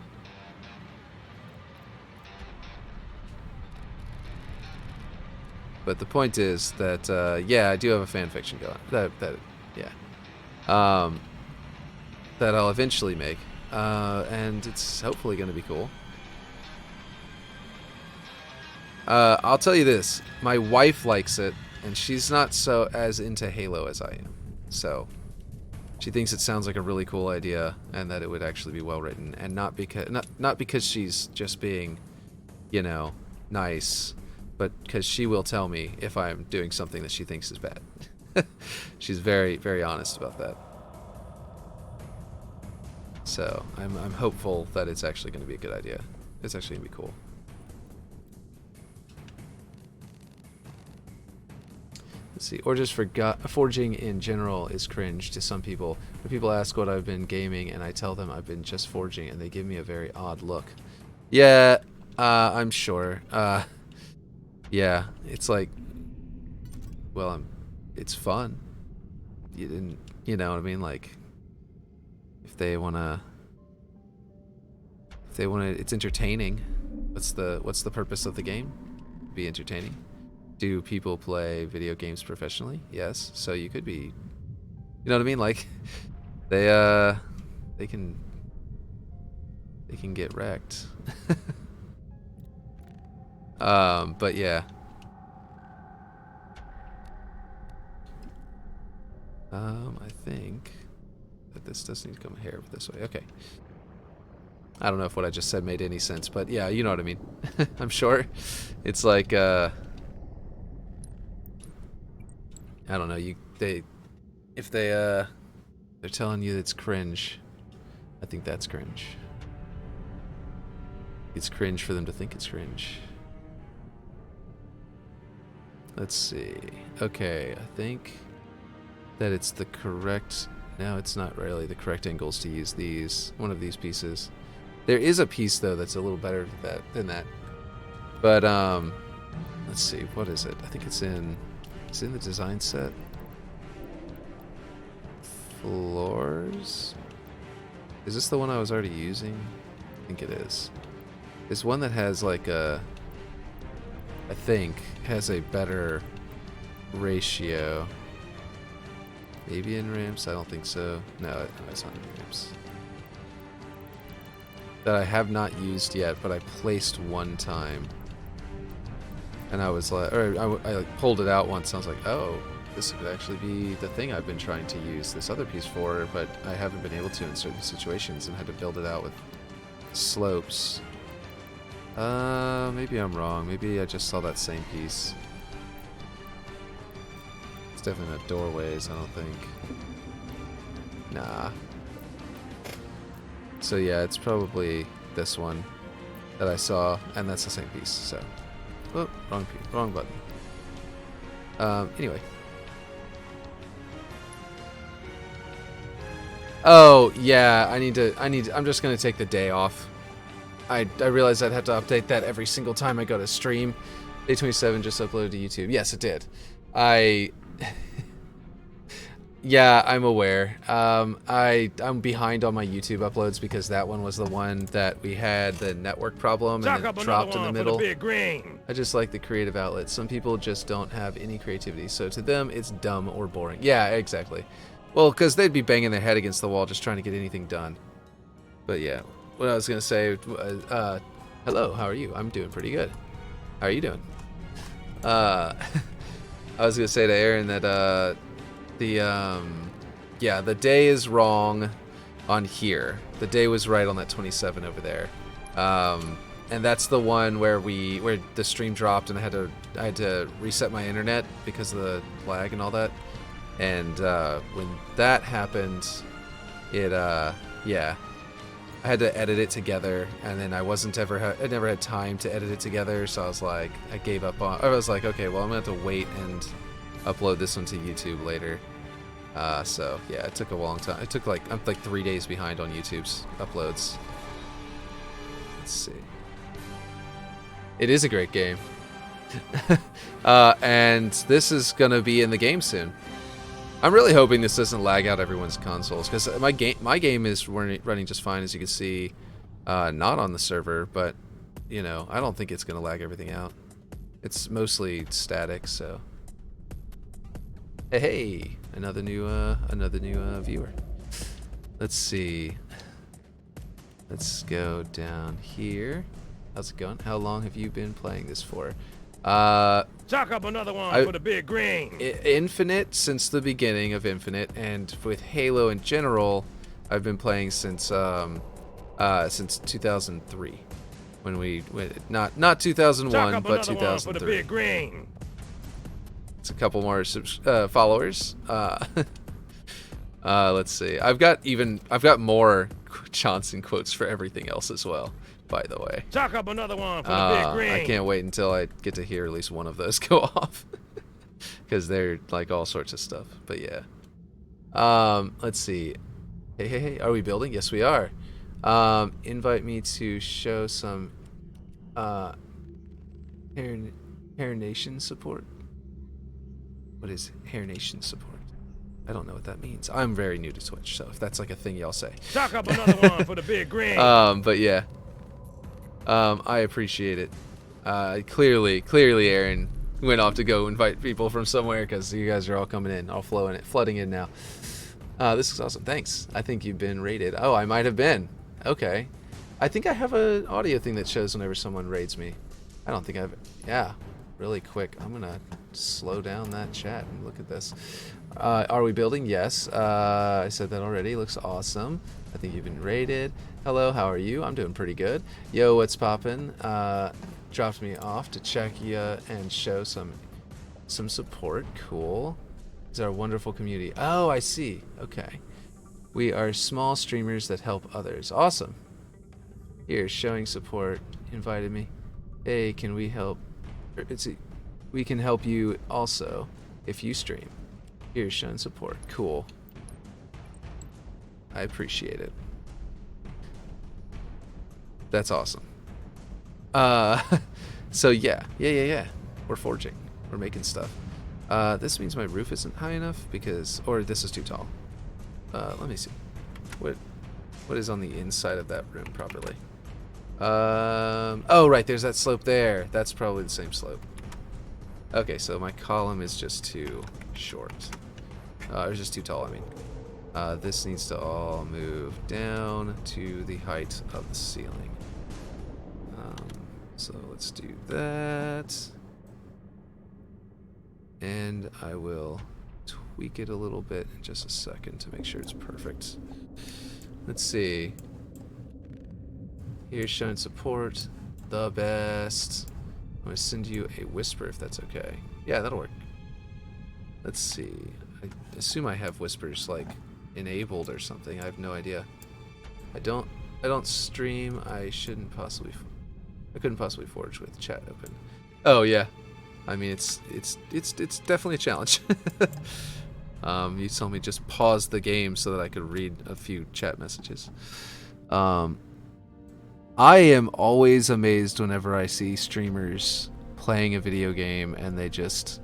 But the point is that, yeah, I do have a fan fiction going. Yeah. That I'll eventually make. And it's hopefully going to be cool. I'll tell you this. My wife likes it. And she's not so as into Halo as I am. So she thinks it sounds like a really cool idea and that it would actually be well written, and not because she's just being, you know, nice, but because she will tell me if I'm doing something that she thinks is bad. She's very, very honest about that. So I'm hopeful that it's actually going to be a good idea. It's actually going to be cool. Let's see, or just forging in general is cringe to some people. When people ask what I've been gaming and I tell them I've been just forging, and they give me a very odd look. Yeah, I'm sure. Yeah, it's like, well, it's fun. You know what I mean? Like, if they wanna, it's entertaining. What's the purpose of the game? Be entertaining. Do people play video games professionally? Yes. So you could be, you know what I mean? Like, they can get wrecked. But yeah. I think that this does need to come here this way. Okay. I don't know if what I just said made any sense, but yeah, you know what I mean. I'm sure. It's like, I don't know, if they're telling you it's cringe, I think that's cringe. It's cringe for them to think it's cringe. Let's see. Okay, I think that it's the correct, no, it's not really the correct angles to use one of these pieces. There is a piece though that's a little better than that. But let's see, what is it? I think it's in the design set. Floors? Is this the one I was already using? I think it is. There's one that has like I think has a better ratio. Maybe in ramps? I don't think so. No, it's not in ramps. That I have not used yet, but I placed one time. And I was like, or I like pulled it out once, and I was like, oh, this could actually be the thing I've been trying to use this other piece for, but I haven't been able to in certain situations and had to build it out with slopes. Maybe I'm wrong. Maybe I just saw that same piece. It's definitely not doorways, I don't think. Nah. So yeah, it's probably this one that I saw, and that's the same piece, so. Oh, wrong button. Anyway. Oh, yeah, I'm just gonna take the day off. I realized I'd have to update that every single time I go to stream. Day 27 just uploaded to YouTube. Yes, it did. Yeah, I'm aware. I'm behind on my YouTube uploads because that one was the one that we had the network problem and it dropped in the middle. Big green. I just like the creative outlet. Some people just don't have any creativity, so to them it's dumb or boring. Yeah, exactly. Well, because they'd be banging their head against the wall just trying to get anything done. But yeah, what I was gonna say, hello, how are you? I'm doing pretty good. How are you doing? I was gonna say to Aaron that yeah, the day is wrong on here. The day was right on that 27 over there. And that's the one where the stream dropped and I had to reset my internet because of the lag and all that. And when that happened, yeah, I had to edit it together, and then I never had time to edit it together, so I was like, I gave up on. I was like, okay, well, I'm gonna have to wait and upload this one to YouTube later. So yeah, it took a long time. It took I'm like 3 days behind on YouTube's uploads. Let's see. It is a great game. And this is gonna be in the game soon. I'm really hoping this doesn't lag out everyone's consoles, because my game is running just fine, as you can see. Not on the server, but you know, I don't think it's gonna lag everything out. It's mostly static, so. Hey, another new viewer. Let's see. Let's go down here. How's it going? How long have you been playing this for? Chalk up another one for the big green. Infinite since the beginning of Infinite, and with Halo in general, I've been playing since 2003, when we not 2001 but 2003. For the big green. It's a couple more followers. Let's see. I've got more Johnson quotes for everything else as well, by the way. Chalk up another one for the big green. I can't wait until I get to hear at least one of those go off, because they're like all sorts of stuff. But yeah. Let's see. Hey, are we building? Yes, we are. Invite me to show some Hair Nation support. What is Hair Nation support? I don't know what that means. I'm very new to Twitch, so if that's like a thing y'all say. Chalk up another one for the big green. But yeah. I appreciate it. Clearly Aaron went off to go invite people from somewhere, because you guys are all coming in, all flooding in now. This is awesome. Thanks. I think you've been raided. Oh, I might have been. Okay. I think I have an audio thing that shows whenever someone raids me. I don't think I've... Yeah. Really quick. I'm going to slow down that chat and look at this. Are we building? Yes. I said that already. Looks awesome. I think you've been raided. Hello, how are you? I'm doing pretty good. Yo, what's poppin'? Dropped me off to check you and show some support. Cool. It's our wonderful community. Oh, I see. Okay. We are small streamers that help others. Awesome. Here, showing support. Invited me. Hey, can we help? We can help you also if you stream. Here's showing support. Cool. I appreciate it. That's awesome. So yeah. We're forging. We're making stuff. This means my roof isn't high enough or this is too tall. Let me see. What is on the inside of that room properly? Oh right, there's that slope there. That's probably the same slope. Okay, so my column is just too short. Or just too tall, I mean. This needs to all move down to the height of the ceiling. So let's do that. And I will tweak it a little bit in just a second to make sure it's perfect. Let's see. Here's showing support. The best. I'm going to send you a whisper if that's okay. Yeah, that'll work. Let's see. I assume I have whispers like enabled or something. I have no idea. I don't stream. I couldn't possibly forge with chat open. Oh yeah. I mean it's definitely a challenge. You told me just pause the game so that I could read a few chat messages. I am always amazed whenever I see streamers playing a video game and they just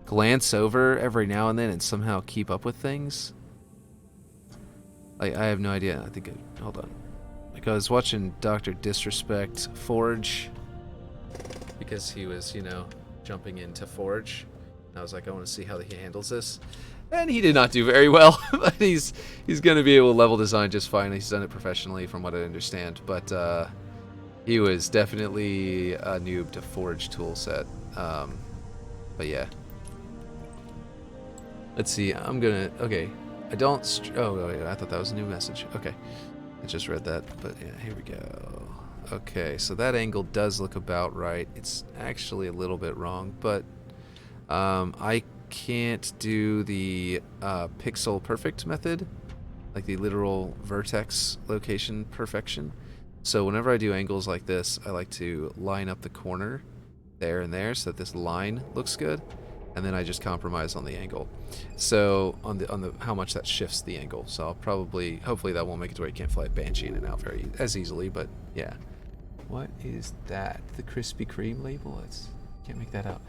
glance over every now and then and somehow keep up with things. Like, I have no idea. I think hold on. Like, I was watching Dr. Disrespect Forge because he was, you know, jumping into Forge. And I was like, I want to see how he handles this. And he did not do very well, but he's going to be able to level design just fine. He's done it professionally from what I understand, but he was definitely a noob to Forge toolset. But yeah. Let's see, I'm gonna, okay. I don't, oh wait, I thought that was a new message. Okay, I just read that, but yeah, here we go. Okay, so that angle does look about right. It's actually a little bit wrong, but I can't do the pixel perfect method, like the literal vertex location perfection. So whenever I do angles like this, I like to line up the corner there and there so that this line looks good, and then I just compromise on the angle. So on the how much that shifts the angle. So I'll probably, hopefully that won't make it to where you can't fly a Banshee in and out as easily, but yeah. What is that? The Krispy Kreme label? Can't make that out.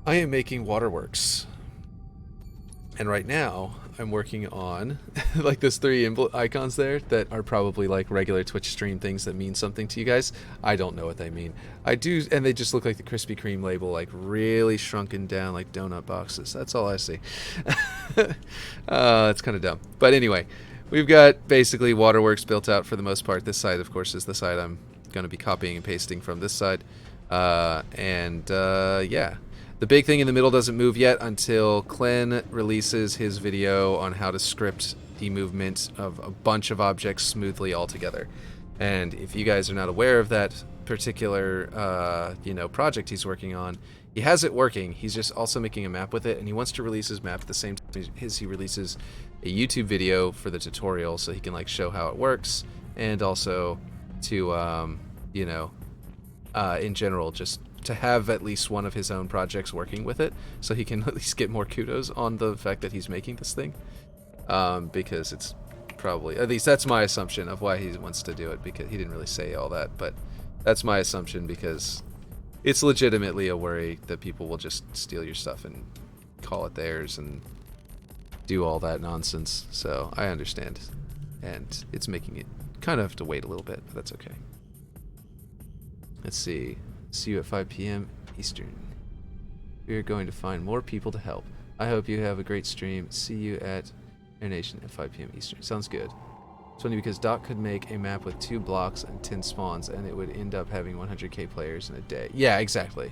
I am making Waterworks. And right now, I'm working on like those 3 icons there that are probably like regular Twitch stream things that mean something to you guys. I don't know what they mean. I do, and they just look like the Krispy Kreme label, like really shrunken down like donut boxes. That's all I see. It's kind of dumb. But anyway, we've got basically Waterworks built out for the most part. This side, of course, is the side I'm going to be copying and pasting from this side. Yeah. The big thing in the middle doesn't move yet until Clen releases his video on how to script the movement of a bunch of objects smoothly all together. And if you guys are not aware of that particular, project he's working on, he has it working. He's just also making a map with it, and he wants to release his map at the same time as he releases a YouTube video for the tutorial, so he can like show how it works, and also to, in general, just to have at least one of his own projects working with it, so he can at least get more kudos on the fact that he's making this thing, because it's probably, at least that's my assumption of why he wants to do it, because he didn't really say all that, but that's my assumption, because it's legitimately a worry that people will just steal your stuff and call it theirs and do all that nonsense. So I understand, and it's making it kind of have to wait a little bit, but that's okay. Let's see. See you at 5 p.m. Eastern. We are going to find more people to help. I hope you have a great stream. See you at Air Nation at 5 p.m. Eastern. Sounds good. It's funny because Doc could make a map with 2 blocks and 10 spawns, and it would end up having 100k players in a day. Yeah, exactly.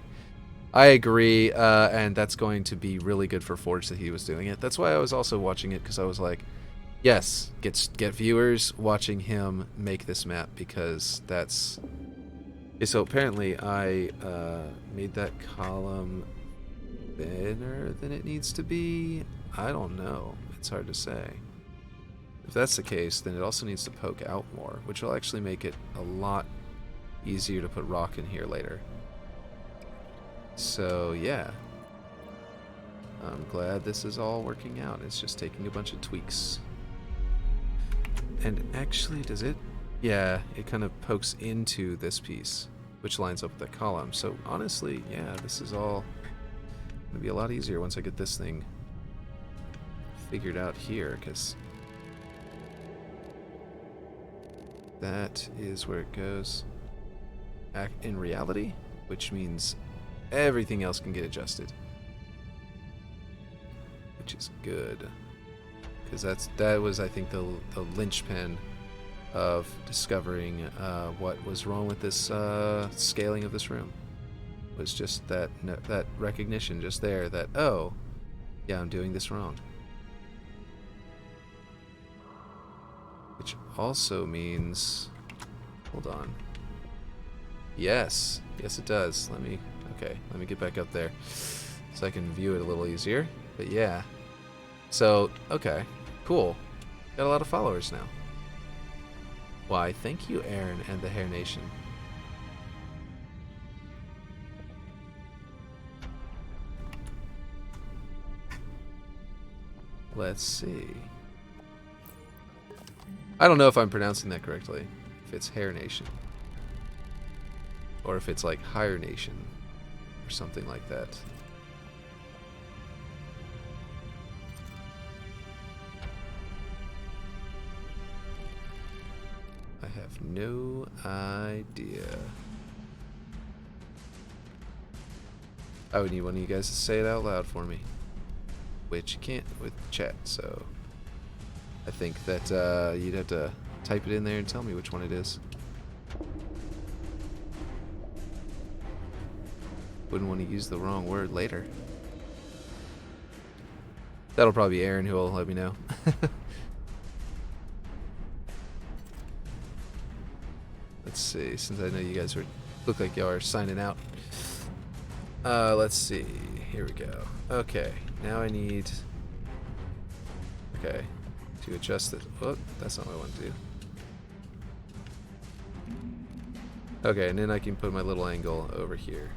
I agree, and that's going to be really good for Forge that he was doing it. That's why I was also watching it, because I was like, yes, get viewers watching him make this map, because that's... So apparently I made that column thinner than it needs to be. I don't know. It's hard to say. If that's the case, then it also needs to poke out more, which will actually make it a lot easier to put rock in here later. So yeah. I'm glad this is all working out. It's just taking a bunch of tweaks. And actually, does it? Yeah, it kind of pokes into this piece, which lines up with that column. So honestly, yeah, this is all going to be a lot easier once I get this thing figured out here, because that is where it goes in reality, which means everything else can get adjusted, which is good, because that was, I think, the linchpin of discovering what was wrong with this scaling of this room. Was just that recognition just there that, oh, yeah, I'm doing this wrong. Which also means, hold on. Yes, it does. Let me get back up there so I can view it a little easier. But yeah, so okay, cool. Got a lot of followers now. Why, thank you, Aaron and the Hair Nation. Let's see. I don't know if I'm pronouncing that correctly. If it's Hair Nation. Or if it's like Higher Nation. Or something like that. I have no idea. I would need one of you guys to say it out loud for me. Which you can't with chat, so I think that you'd have to type it in there and tell me which one it is. Wouldn't want to use the wrong word later. That'll probably be Aaron who will let me know. Let's see, since I know you guys look like y'all are signing out. Let's see. Here we go. Okay, now I need... Okay, to adjust it. Oh, that's not what I want to do. Okay, and then I can put my little angle over here.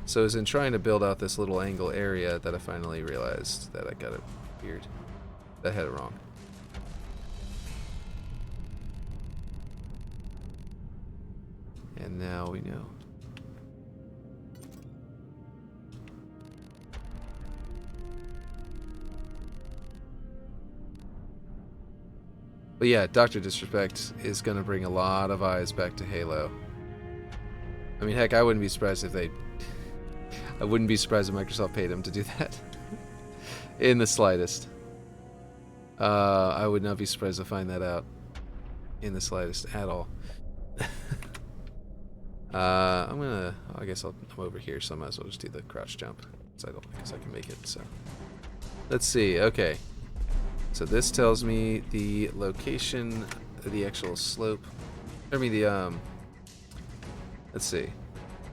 So as in trying to build out this little angle area that I finally realized that I got it weird. I had it wrong. And now we know. But yeah, Dr. Disrespect is going to bring a lot of eyes back to Halo. I mean, heck, I wouldn't be surprised if they... I wouldn't be surprised if Microsoft paid them to do that. In the slightest. I would not be surprised to find that out. In the slightest at all. I'm gonna... I guess I'm over here, so I might as well just do the crouch jump. Because I can make it, so... Let's see, okay. So this tells me the location of the actual slope. I mean the, let's see.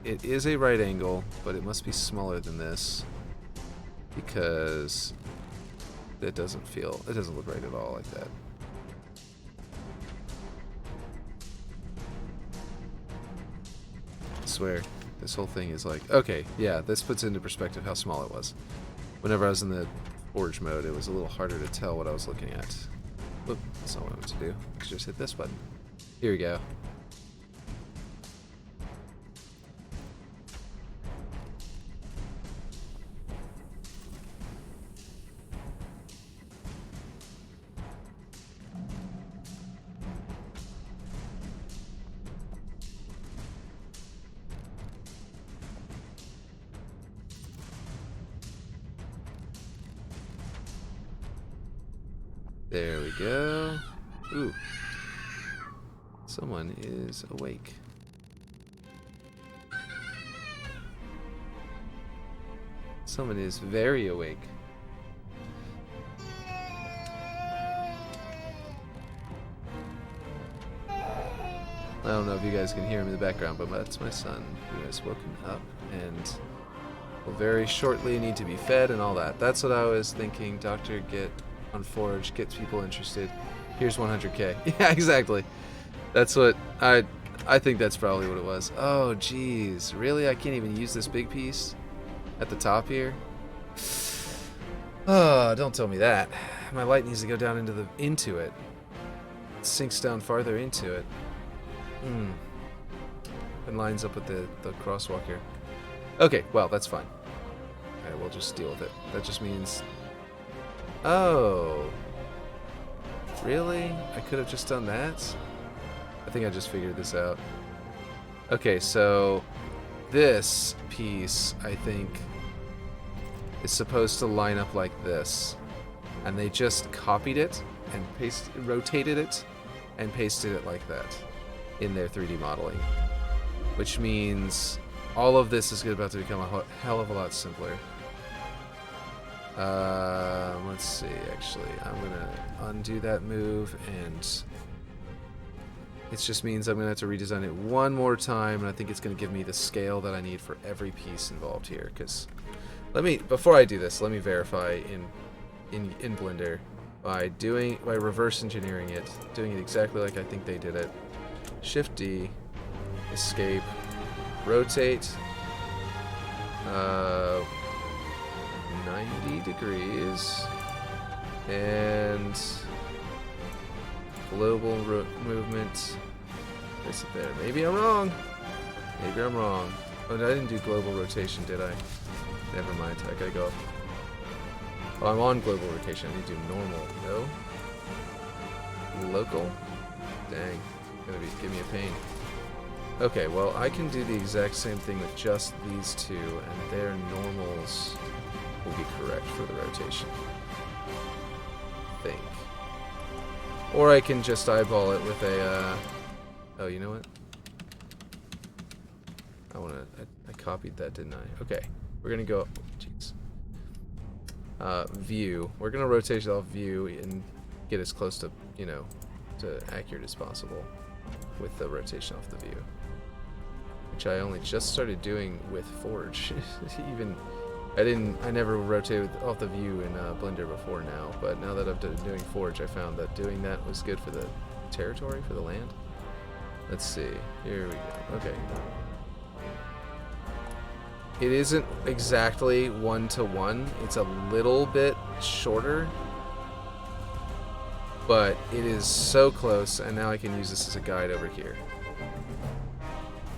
It is a right angle, but it must be smaller than this. Because it doesn't look right at all like that. I swear, this whole thing is like, okay, yeah, this puts into perspective how small it was. Whenever I was in the Forge mode, it was a little harder to tell what I was looking at. Whoop, that's not what I meant to do. I just hit this button. Here we go. There we go. Ooh. Someone is awake. Someone is very awake. I don't know if you guys can hear him in the background, but that's my son who has woken up and will very shortly need to be fed and all that. That's what I was thinking. Doctor, get on Forge, gets people interested. Here's 100k. Yeah, exactly. That's what I think that's probably what it was. Oh, geez. Really? I can't even use this big piece at the top here? Oh, don't tell me that. My light needs to go down into it. It sinks down farther into it. And lines up with the crosswalk here. Okay, well, that's fine. Alright, we'll just deal with it. That just means... Oh. Really? I could have just done that? I think I just figured this out. Okay, so this piece, I think, is supposed to line up like this. And they just copied it and rotated it and pasted it like that in their 3D modeling. Which means all of this is about to become a hell of a lot simpler. Let's see, actually. I'm going to undo that move, and it just means I'm going to have to redesign it one more time, and I think it's going to give me the scale that I need for every piece involved here. Because before I do this, let me verify in Blender by reverse engineering it, doing it exactly like I think they did it. Shift D, escape, rotate, 90. degrees. And global movement. Is it there? Maybe I'm wrong. Maybe I'm wrong. Oh, no, I didn't do global rotation, did I? Never mind. I gotta go up. Oh, I'm on global rotation. I need to do normal. No? Local? Dang. Gonna give me a pain. Okay, well, I can do the exact same thing with just these two, and their normals will be correct for the rotation. I think. Or I can just eyeball it with a, oh, you know what? I copied that, didn't I? Okay, we're gonna go, jeez. View. We're gonna rotate off view and get as close to, you know, to accurate as possible with the rotation off the view. Which I only just started doing with Forge. I never rotated off the view in Blender before now, but now that I've been doing Forge, I found that doing that was good for the territory, for the land. Let's see, here we go, okay. It isn't exactly 1-to-1, it's a little bit shorter, but it is so close, and now I can use this as a guide over here.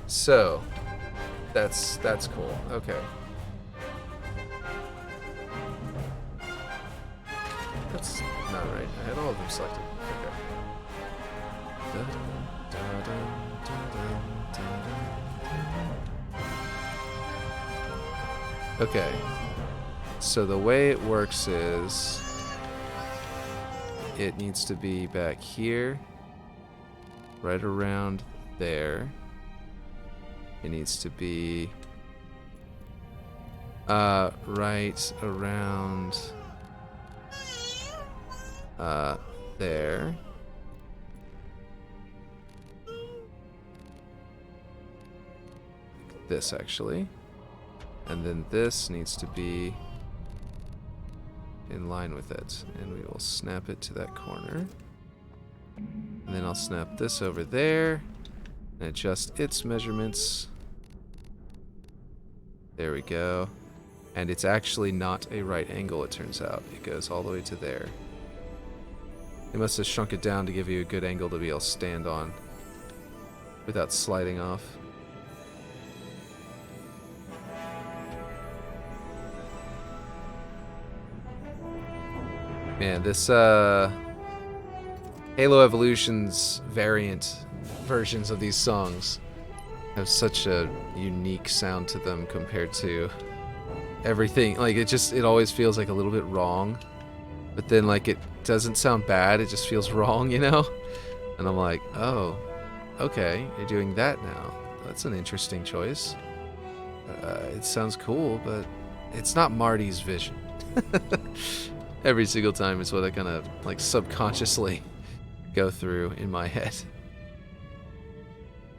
So, that's cool. Okay. That's not right. I had all of them selected. Okay. Okay. So the way it works is it needs to be back here, right around there. It needs to be right around there. This actually. And then this needs to be in line with it. And we will snap it to that corner. And then I'll snap this over there and adjust its measurements. There we go. And it's actually not a right angle, it turns out. It goes all the way to there. They must have shrunk it down to give you a good angle to be able to stand on without sliding off. Man, this Halo Evolution's variant versions of these songs have such a unique sound to them compared to everything. Like, it always feels like a little bit wrong, but then, like, it doesn't sound bad, it just feels wrong, you know? And I'm like, oh, okay, you're doing that now. That's an interesting choice. It sounds cool, but it's not Marty's vision. Every single time is what I kind of, like, subconsciously go through in my head.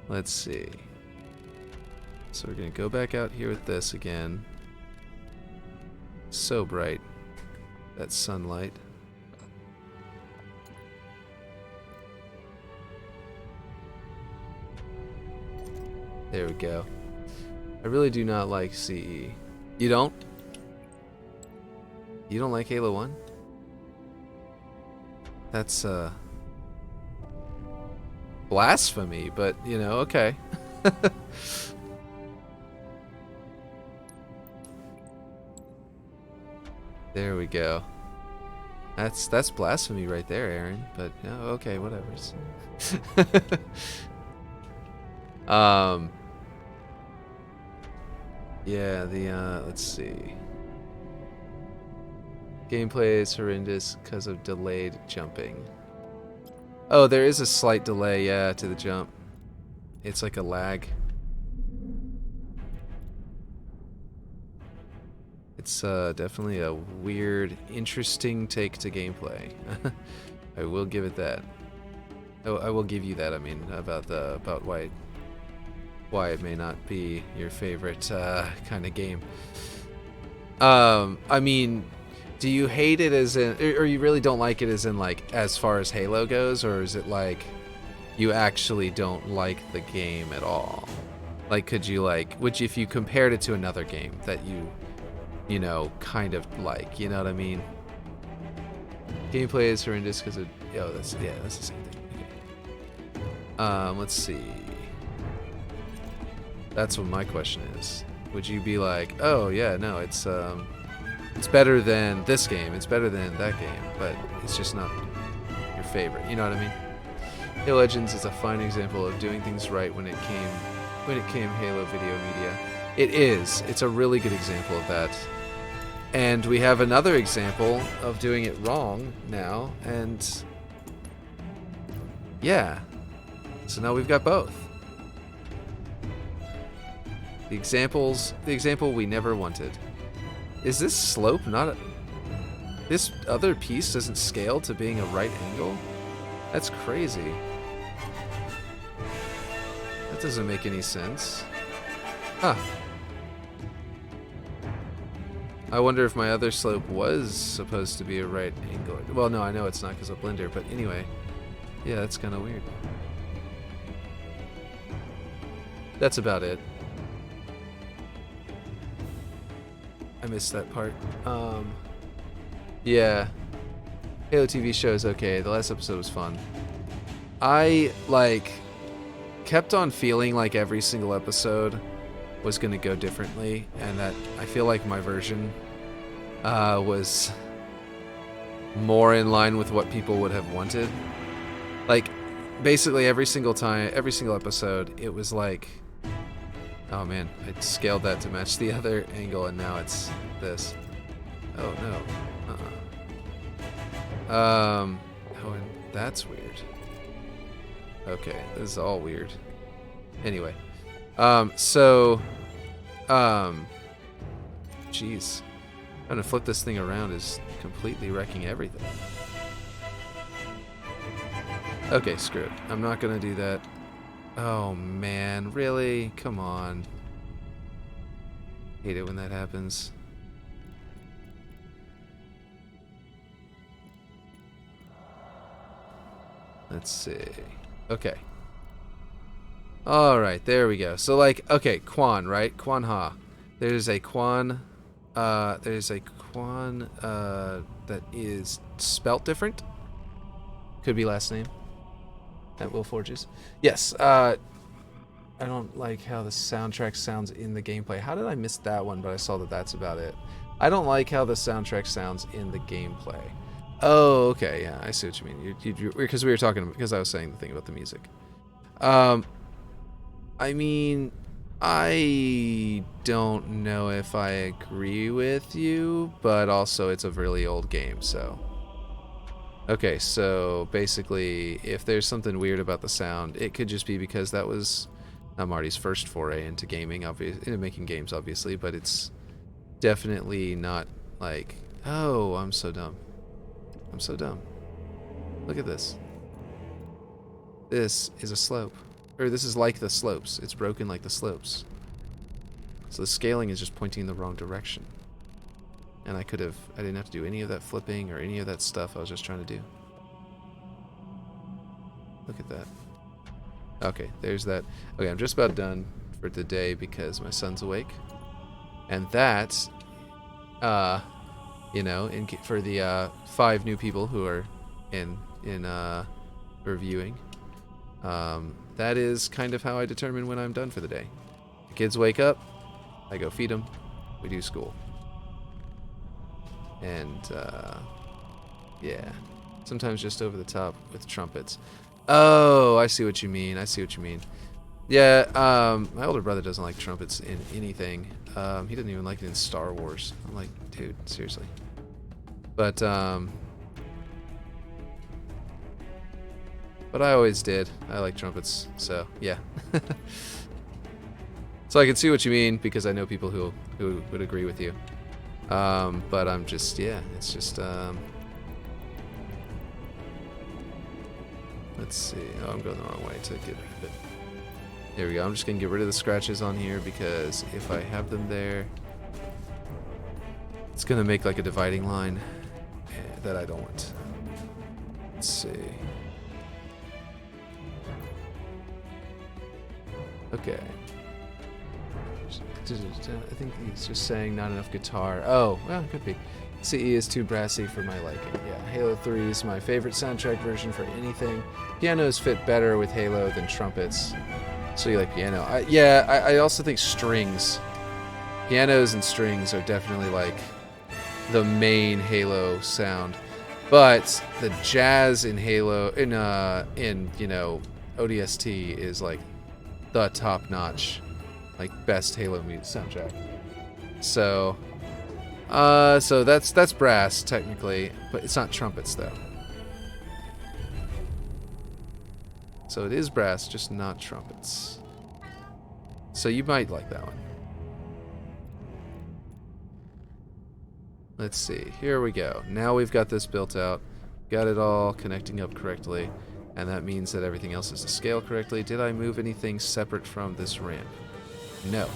Let's see. So we're going to go back out here with this again. So bright, that sunlight. There we go. I really do not like CE. You don't? You don't like Halo 1? That's blasphemy, but you know, okay. There we go. That's blasphemy right there, Aaron. But yeah, okay, whatever. Yeah, let's see. Gameplay is horrendous because of delayed jumping. Oh, there is a slight delay, yeah, to the jump. It's like a lag. It's definitely a weird, interesting take to gameplay. I will give it that. Oh, I will give you that. I mean, about why it may not be your favorite kind of game. I mean, do you hate it as in, or you really don't like it as in, like, as far as Halo goes, or is it like you actually don't like the game at all? Like, could you, like, if you compared it to another game that you you know, kind of like, you know what I mean? Gameplay is horrendous because it, that's the same thing. Okay. Let's see. That's what my question is. Would you be like, oh yeah, no, it's better than this game, it's better than that game, but it's just not your favorite. You know what I mean? Halo Legends is a fine example of doing things right when it came Halo video media. It is. It's a really good example of that. And we have another example of doing it wrong now, and yeah. So now we've got both. The example we never wanted. Is this slope not a... This other piece doesn't scale to being a right angle? That's crazy. That doesn't make any sense. Huh. I wonder if my other slope was supposed to be a right angle. Well, no, I know it's not because of Blender, but anyway. Yeah, that's kind of weird. That's about it. I missed that part. Yeah. Halo TV show is okay. The last episode was fun. I, like, kept on feeling like every single episode was going to go differently, and that I feel like my version was more in line with what people would have wanted. Like, basically every single time, every single episode, it was like, oh man, I scaled that to match the other angle, and now it's this. Oh no. Oh, and that's weird. Okay, this is all weird. Anyway, jeez, trying to flip this thing around is completely wrecking everything. Okay, screw it. I'm not gonna do that. Oh man, really? Come on. Hate it when that happens. Let's see. Okay. Alright, there we go. So, like, okay, Quan, right? Quan Ha. There's a Quan, that is spelt different. Could be last name. At Will Forges. Yes, I don't like how the soundtrack sounds in the gameplay. How did I miss that one, but I saw that that's about it. I don't like how the soundtrack sounds in the gameplay. Oh, okay, yeah, I see what you mean. Because we were talking, because I was saying the thing about the music. I mean, I don't know if I agree with you, but also it's a really old game, so... Okay, so basically, if there's something weird about the sound, it could just be because that was not Marty's first foray into gaming, into making games, obviously, but it's definitely not like, oh, I'm so dumb. I'm so dumb. Look at this. This is a slope. Or this is like the slopes. It's broken like the slopes. So the scaling is just pointing in the wrong direction. And I didn't have to do any of that flipping or any of that stuff I was just trying to do. Look at that. Okay, there's that. Okay, I'm just about done for the day because my son's awake. And that, you know, for the 5 new people who are in reviewing, that is kind of how I determine when I'm done for the day. The kids wake up, I go feed them, we do school. And, yeah. Sometimes just over the top with trumpets. Oh, I see what you mean. I see what you mean. Yeah, my older brother doesn't like trumpets in anything. He doesn't even like it in Star Wars. I'm like, dude, seriously. But I always did. I like trumpets, so, yeah. So I can see what you mean, because I know people who would agree with you. But I'm just, yeah, it's just, let's see. Oh, I'm going the wrong way to get rid of it. There we go. I'm just going to get rid of the scratches on here, because if I have them there, it's going to make like a dividing line that I don't want. Let's see. Okay. I think he's just saying not enough guitar. Oh, well, it could be. CE is too brassy for my liking. Yeah, Halo 3 is my favorite soundtrack version for anything. Pianos fit better with Halo than trumpets. So you like piano? I also think strings. Pianos and strings are definitely like the main Halo sound. But the jazz in Halo, in you know, ODST is like the top-notch, like best Halo music soundtrack. So, so that's brass technically, but it's not trumpets though. So it is brass, just not trumpets. So you might like that one. Let's see. Here we go. Now we've got this built out. Got it all connecting up correctly. And that means that everything else is to scale correctly. Did I move anything separate from this ramp? No.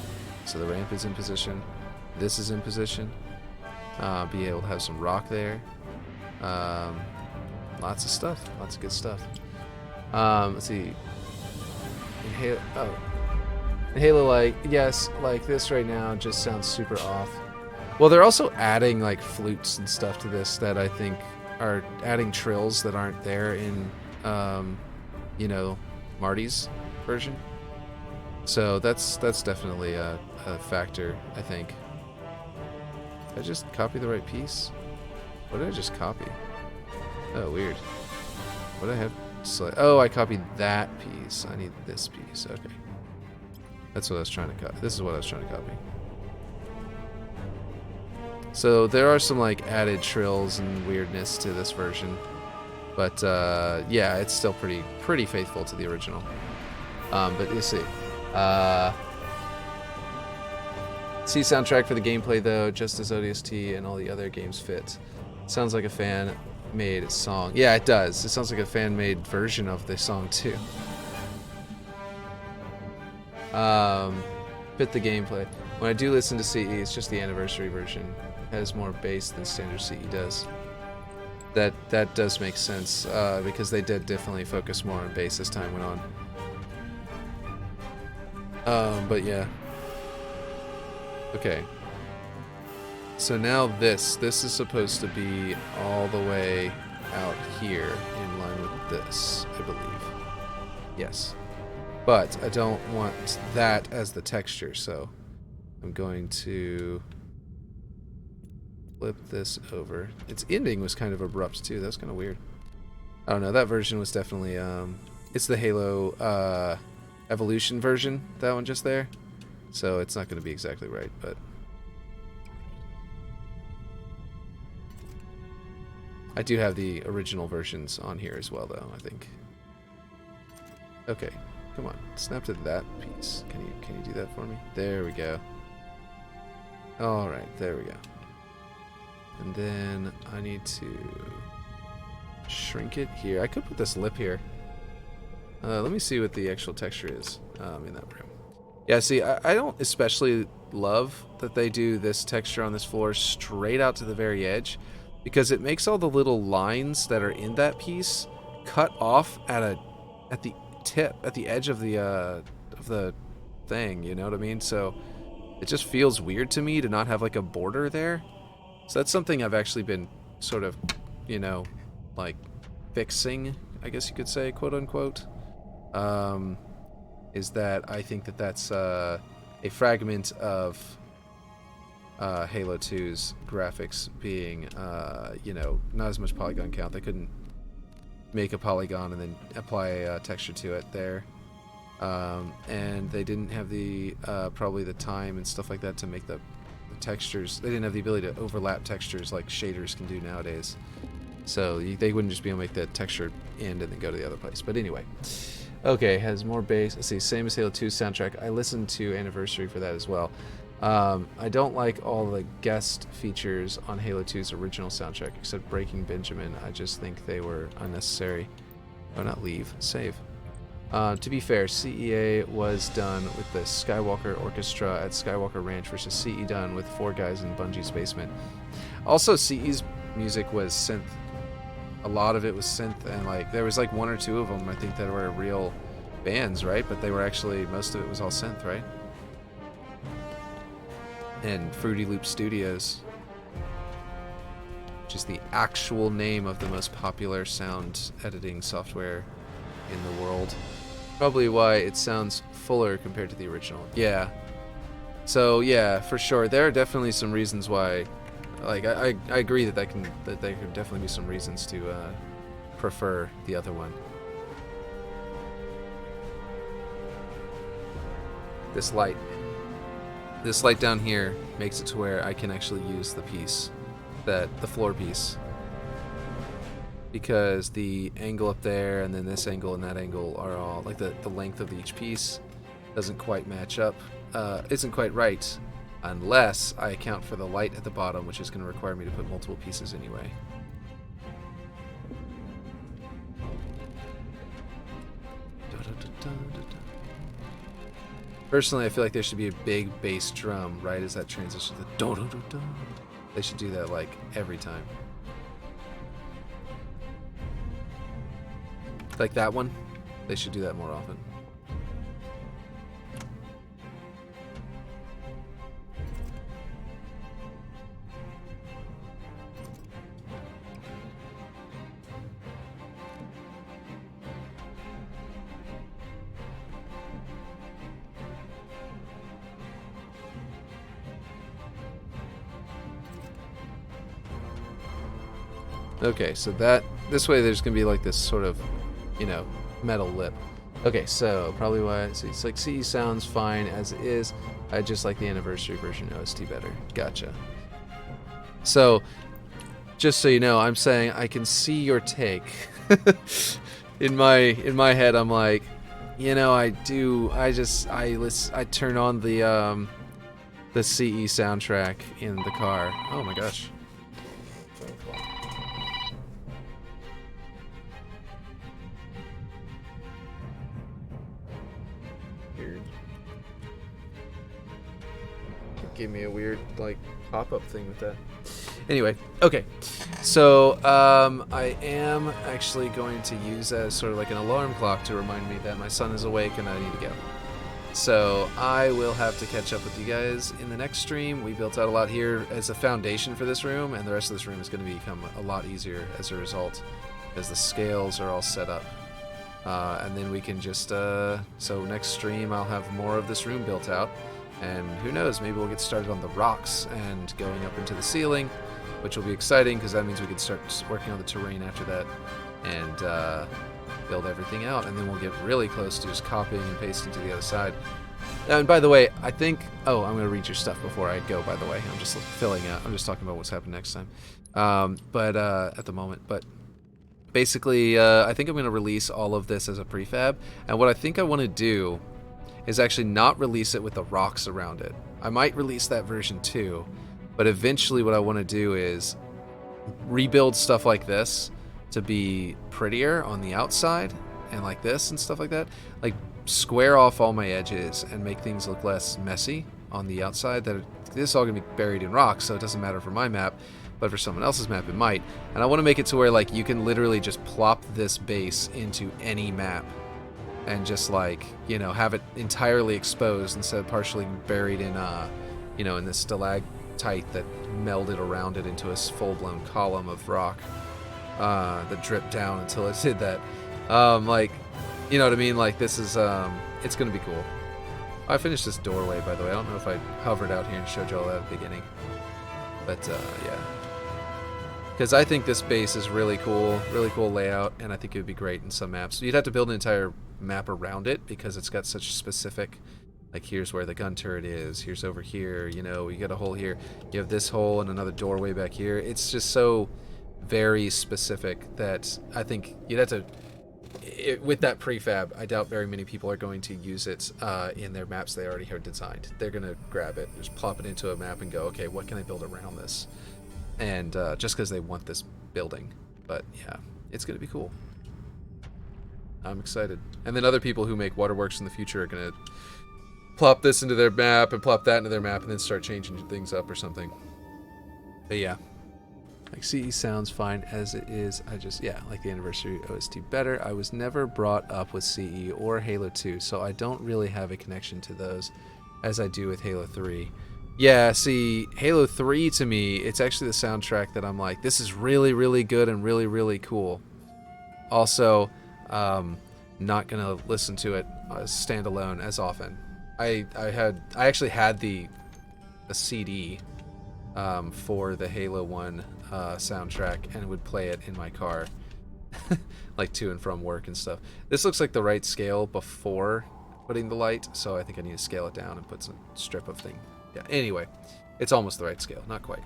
So the ramp is in position. This is in position. Be able to have some rock there. Lots of stuff. Lots of good stuff. Let's see. In Halo, like, yes, like this right now just sounds super off. Well, they're also adding like flutes and stuff to this that I think are adding trills that aren't there in, you know, Marty's version. So that's definitely a factor, I think. Did I just copy the right piece? What did I just copy? Oh, weird. What did I have? Oh, I copied that piece. I need this piece. Okay. That's what I was trying to copy. This is what I was trying to copy. So there are some like added trills and weirdness to this version, but yeah, it's still pretty faithful to the original. But you see, C soundtrack for the gameplay though, just as ODST and all the other games fit. Sounds like a fan-made song. Yeah, it does. It sounds like a fan-made version of the song too. Fit the gameplay. When I do listen to CE, it's just the anniversary version. Has more bass than standard CE does. That does make sense because they did definitely focus more on bass as time went on. But yeah. Okay. So now this is supposed to be all the way out here in line with this, I believe. Yes. But I don't want that as the texture, so I'm going to flip this over. Its ending was kind of abrupt too. That's kind of weird. I don't know. That version was definitely it's the Halo Evolution version. That one just there. So it's not going to be exactly right, but I do have the original versions on here as well, though. I think. Okay, come on, snap to that piece. Can you do that for me? There we go. All right, there we go. And then I need to shrink it here. I could put this lip here. Let me see what the actual texture is in that room. Yeah, see, I don't especially love that they do this texture on this floor straight out to the very edge, because it makes all the little lines that are in that piece cut off at the tip, at the edge of the thing. You know what I mean? So it just feels weird to me to not have like a border there. So that's something I've actually been sort of, you know, like fixing, I guess you could say, quote unquote. Is that I think that that's a fragment of Halo 2's graphics being, you know, not as much polygon count. They couldn't make a polygon and then apply a texture to it there. And they didn't have the probably the time and stuff like that to make the textures. They didn't have the ability to overlap textures like shaders can do nowadays. So they wouldn't just be able to make the texture end and then go to the other place. But anyway. Okay, has more bass. Let's see, same as Halo 2's soundtrack. I listened to Anniversary for that as well. I don't like all the guest features on Halo 2's original soundtrack, except Breaking Benjamin. I just think they were unnecessary. Oh, not leave, save. To be fair, CEA was done with the Skywalker Orchestra at Skywalker Ranch versus CE done with 4 guys in Bungie's basement. Also, CE's music was synth. A lot of it was synth, and like there was like 1 or 2 of them I think that were real bands, right? But they were actually, most of it was all synth, right? and Fruity Loop Studios, which is the actual name of the most popular sound editing software in the world. Probably why it sounds fuller compared to the original. Yeah. So yeah, for sure, there are definitely some reasons why. Like I agree that there could definitely be some reasons to prefer the other one. This light down here makes it to where I can actually use the piece, the floor piece, because the angle up there and then this angle and that angle are all like the length of each piece doesn't quite match up, isn't quite right, unless I account for the light at the bottom, which is going to require me to put multiple pieces anyway. Personally, I feel like there should be a big bass drum right as that transition to the do-do-do-do. They should do that like every time. Like that one, they should do that more often. Okay, so this way there's gonna be like this sort of, you know, metal lip. Okay, so probably why it's like CE sounds fine as it is. I just like the anniversary version OST better. Gotcha. So, just so you know, I'm saying I can see your take. in my head, I'm like, you know, I turn on the CE soundtrack in the car. Oh my gosh. Gave me a weird like pop-up thing with that. Anyway, okay, so I am actually going to use as sort of like an alarm clock to remind me that my son is awake and I need to go. So I will have to catch up with you guys in the next stream. We built out a lot here as a foundation for this room, and the rest of this room is going to become a lot easier as a result, as the scales are all set up. And then we can just so next stream I'll have more of this room built out. And who knows, maybe we'll get started on the rocks and going up into the ceiling, which will be exciting because that means we can start working on the terrain after that and build everything out. And then we'll get really close to just copying and pasting to the other side. And by the way, I think... Oh, I'm going to read your stuff before I go, by the way. I'm just filling out. I'm just talking about what's happening next time. At the moment. But basically, I think I'm going to release all of this as a prefab. And what I think I want to do is actually not release it with the rocks around it. I might release that version too, but eventually what I want to do is rebuild stuff like this to be prettier on the outside and like this and stuff like that. Like square off all my edges and make things look less messy on the outside. This is all gonna be buried in rocks, so it doesn't matter for my map, but for someone else's map it might. And I want to make it to where like you can literally just plop this base into any map and just like, you know, have it entirely exposed instead of partially buried in, you know, in this stalactite that melded around it into a full-blown column of rock that dripped down until it did that. Like, you know what I mean? Like this is, it's gonna be cool. I finished this doorway, by the way. I don't know if I hovered out here and showed you all that at the beginning, but yeah. Because I think this base is really cool layout, and I think it would be great in some maps. You'd have to build an entire map around it because it's got such specific, like here's where the gun turret is, here's over here, you know, you got a hole here, you have this hole and another doorway back here. It's just so very specific that I think you'd have to, with that prefab, I doubt very many people are going to use it in their maps they already have designed. They're going to grab it, just plop it into a map and go, okay, what can I build around this? And just because they want this building. But yeah, it's going to be cool. I'm excited. And then other people who make Waterworks in the future are going to plop this into their map and plop that into their map and then start changing things up or something. But yeah, like CE sounds fine as it is. I just, yeah, like the anniversary OST better. I was never brought up with CE or Halo 2, so I don't really have a connection to those as I do with Halo 3. Yeah, see, Halo 3 to me, it's actually the soundtrack that I'm like, this is really, really good and really, really cool. Also, not gonna listen to it standalone as often. I actually had the CD for the Halo 1 soundtrack and would play it in my car, like to and from work and stuff. This looks like the right scale before putting the light, so I think I need to scale it down and put some strip of thing. Yeah, anyway, it's almost the right scale, not quite.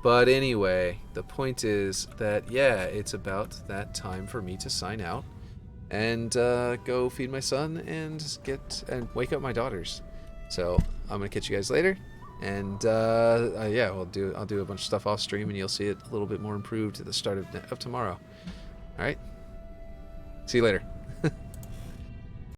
But anyway, the point is that, yeah, it's about that time for me to sign out and go feed my son and wake up my daughters. So I'm gonna catch you guys later, and yeah, I'll do a bunch of stuff off stream, and you'll see it a little bit more improved at the start of tomorrow. All right, see you later.